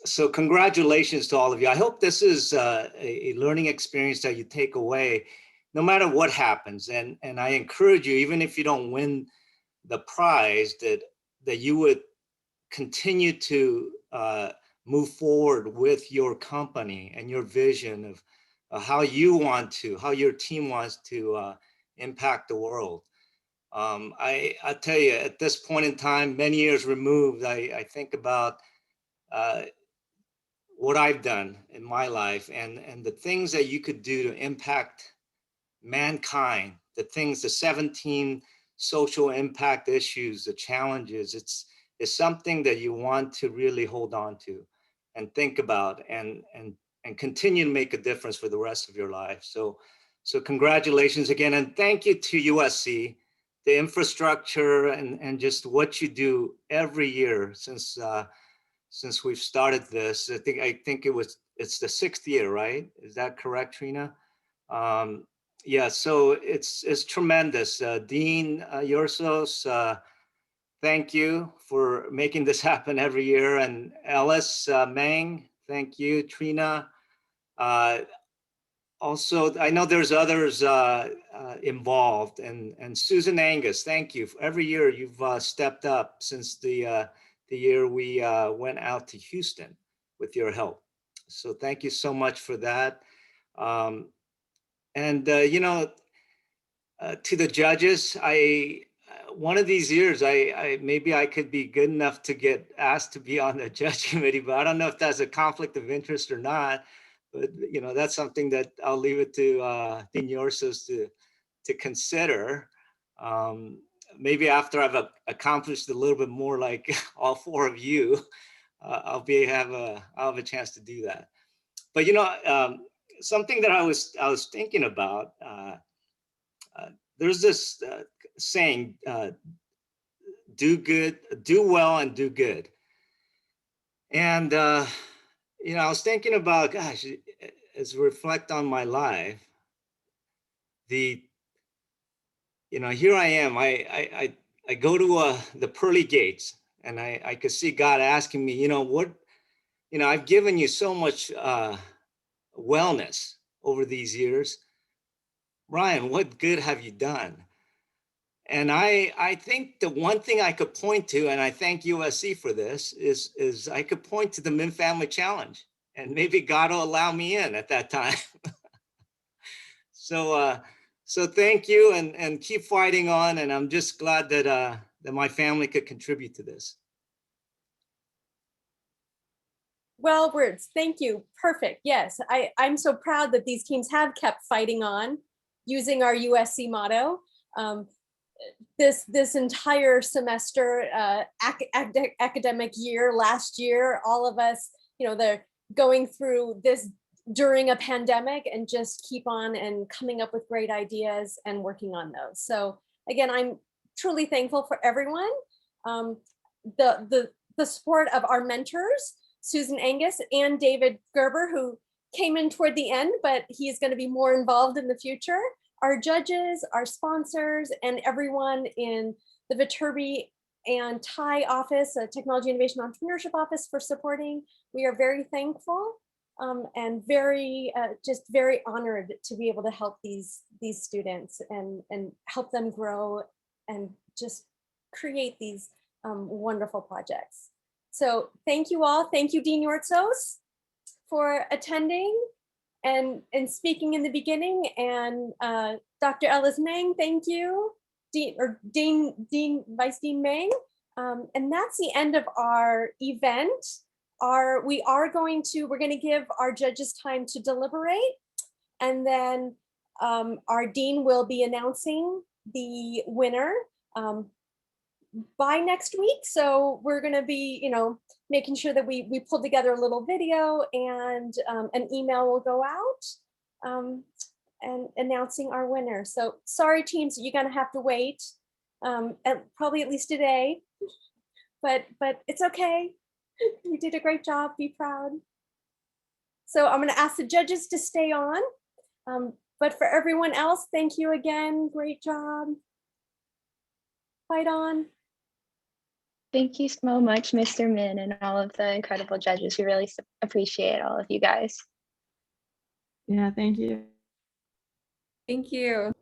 So congratulations to all of you. I hope this is a learning experience that you take away, no matter what happens. And I encourage you, even if you don't win the prize, that you would continue to move forward with your company and your vision of how your team wants to impact the world. I tell you, at this point in time, many years removed, I think about what I've done in my life and the things that you could do to impact mankind, the 17 social impact issues, the challenges. It's something that you want to really hold on to and think about and continue to make a difference for the rest of your life. So congratulations again, and thank you to USC, the infrastructure and just what you do every year since we've started this. I think it's the 6th year, right? Is that correct, Trina? Yeah, so it's tremendous. Dean Yorsos, thank you for making this happen every year. And Ellis Meng, thank you. Trina. Also, I know there's others involved. And Susan Angus, thank you. Every year you've stepped up since the year we went out to Houston with your help. So thank you so much for that. You know, to the judges, one of these years, I maybe I could be good enough to get asked to be on the judge committee, but I don't know if that's a conflict of interest or not. But you know, that's something that I'll leave it to Dean Yorsos to consider. Maybe after I've accomplished a little bit more, like all four of you, I'll have a chance to do that. But you know, something that I was thinking about. There's this saying, do well and do good. And, you know, I was thinking about, gosh, as I reflect on my life, you know, here I am, I go to the pearly gates and I could see God asking me, you know, I've given you so much wellness over these years. Ryan, what good have you done? And I think the one thing I could point to, and I thank USC for this, is I could point to the Min Family Challenge, and maybe God will allow me in at that time. So thank you, and keep fighting on. And I'm just glad that that my family could contribute to this. Well, words, thank you. Perfect. Yes, I'm so proud that these teams have kept fighting on using our USC motto. This entire semester, academic year, last year, all of us, you know, they're going through this during a pandemic and just keep on and coming up with great ideas and working on those. So again, I'm truly thankful for everyone. The support of our mentors, Susan Angus and David Gerber, who came in toward the end, but he's going to be more involved in the future. Our judges, our sponsors, and everyone in the Viterbi and TIE office, Technology Innovation Entrepreneurship office, for supporting. We are very thankful and very, just very honored to be able to help these students and help them grow and just create these wonderful projects. So thank you all. Thank you, Dean Yorsos, for attending and speaking in the beginning, and Dr. Ellis Meng, thank you, Vice Dean Meng, and that's the end of our event. We're going to give our judges time to deliberate, and then our dean will be announcing the winner by next week. So we're going to be, you know, making sure that we pull together a little video, and an email will go out and announcing our winner. So sorry, teams, you're going to have to wait, probably at least a day, but it's okay. You did a great job. Be proud. So I'm going to ask the judges to stay on, but for everyone else, thank you again. Great job. Fight on. Thank you so much, Mr. Min, and all of the incredible judges. We really appreciate all of you guys. Yeah, thank you. Thank you.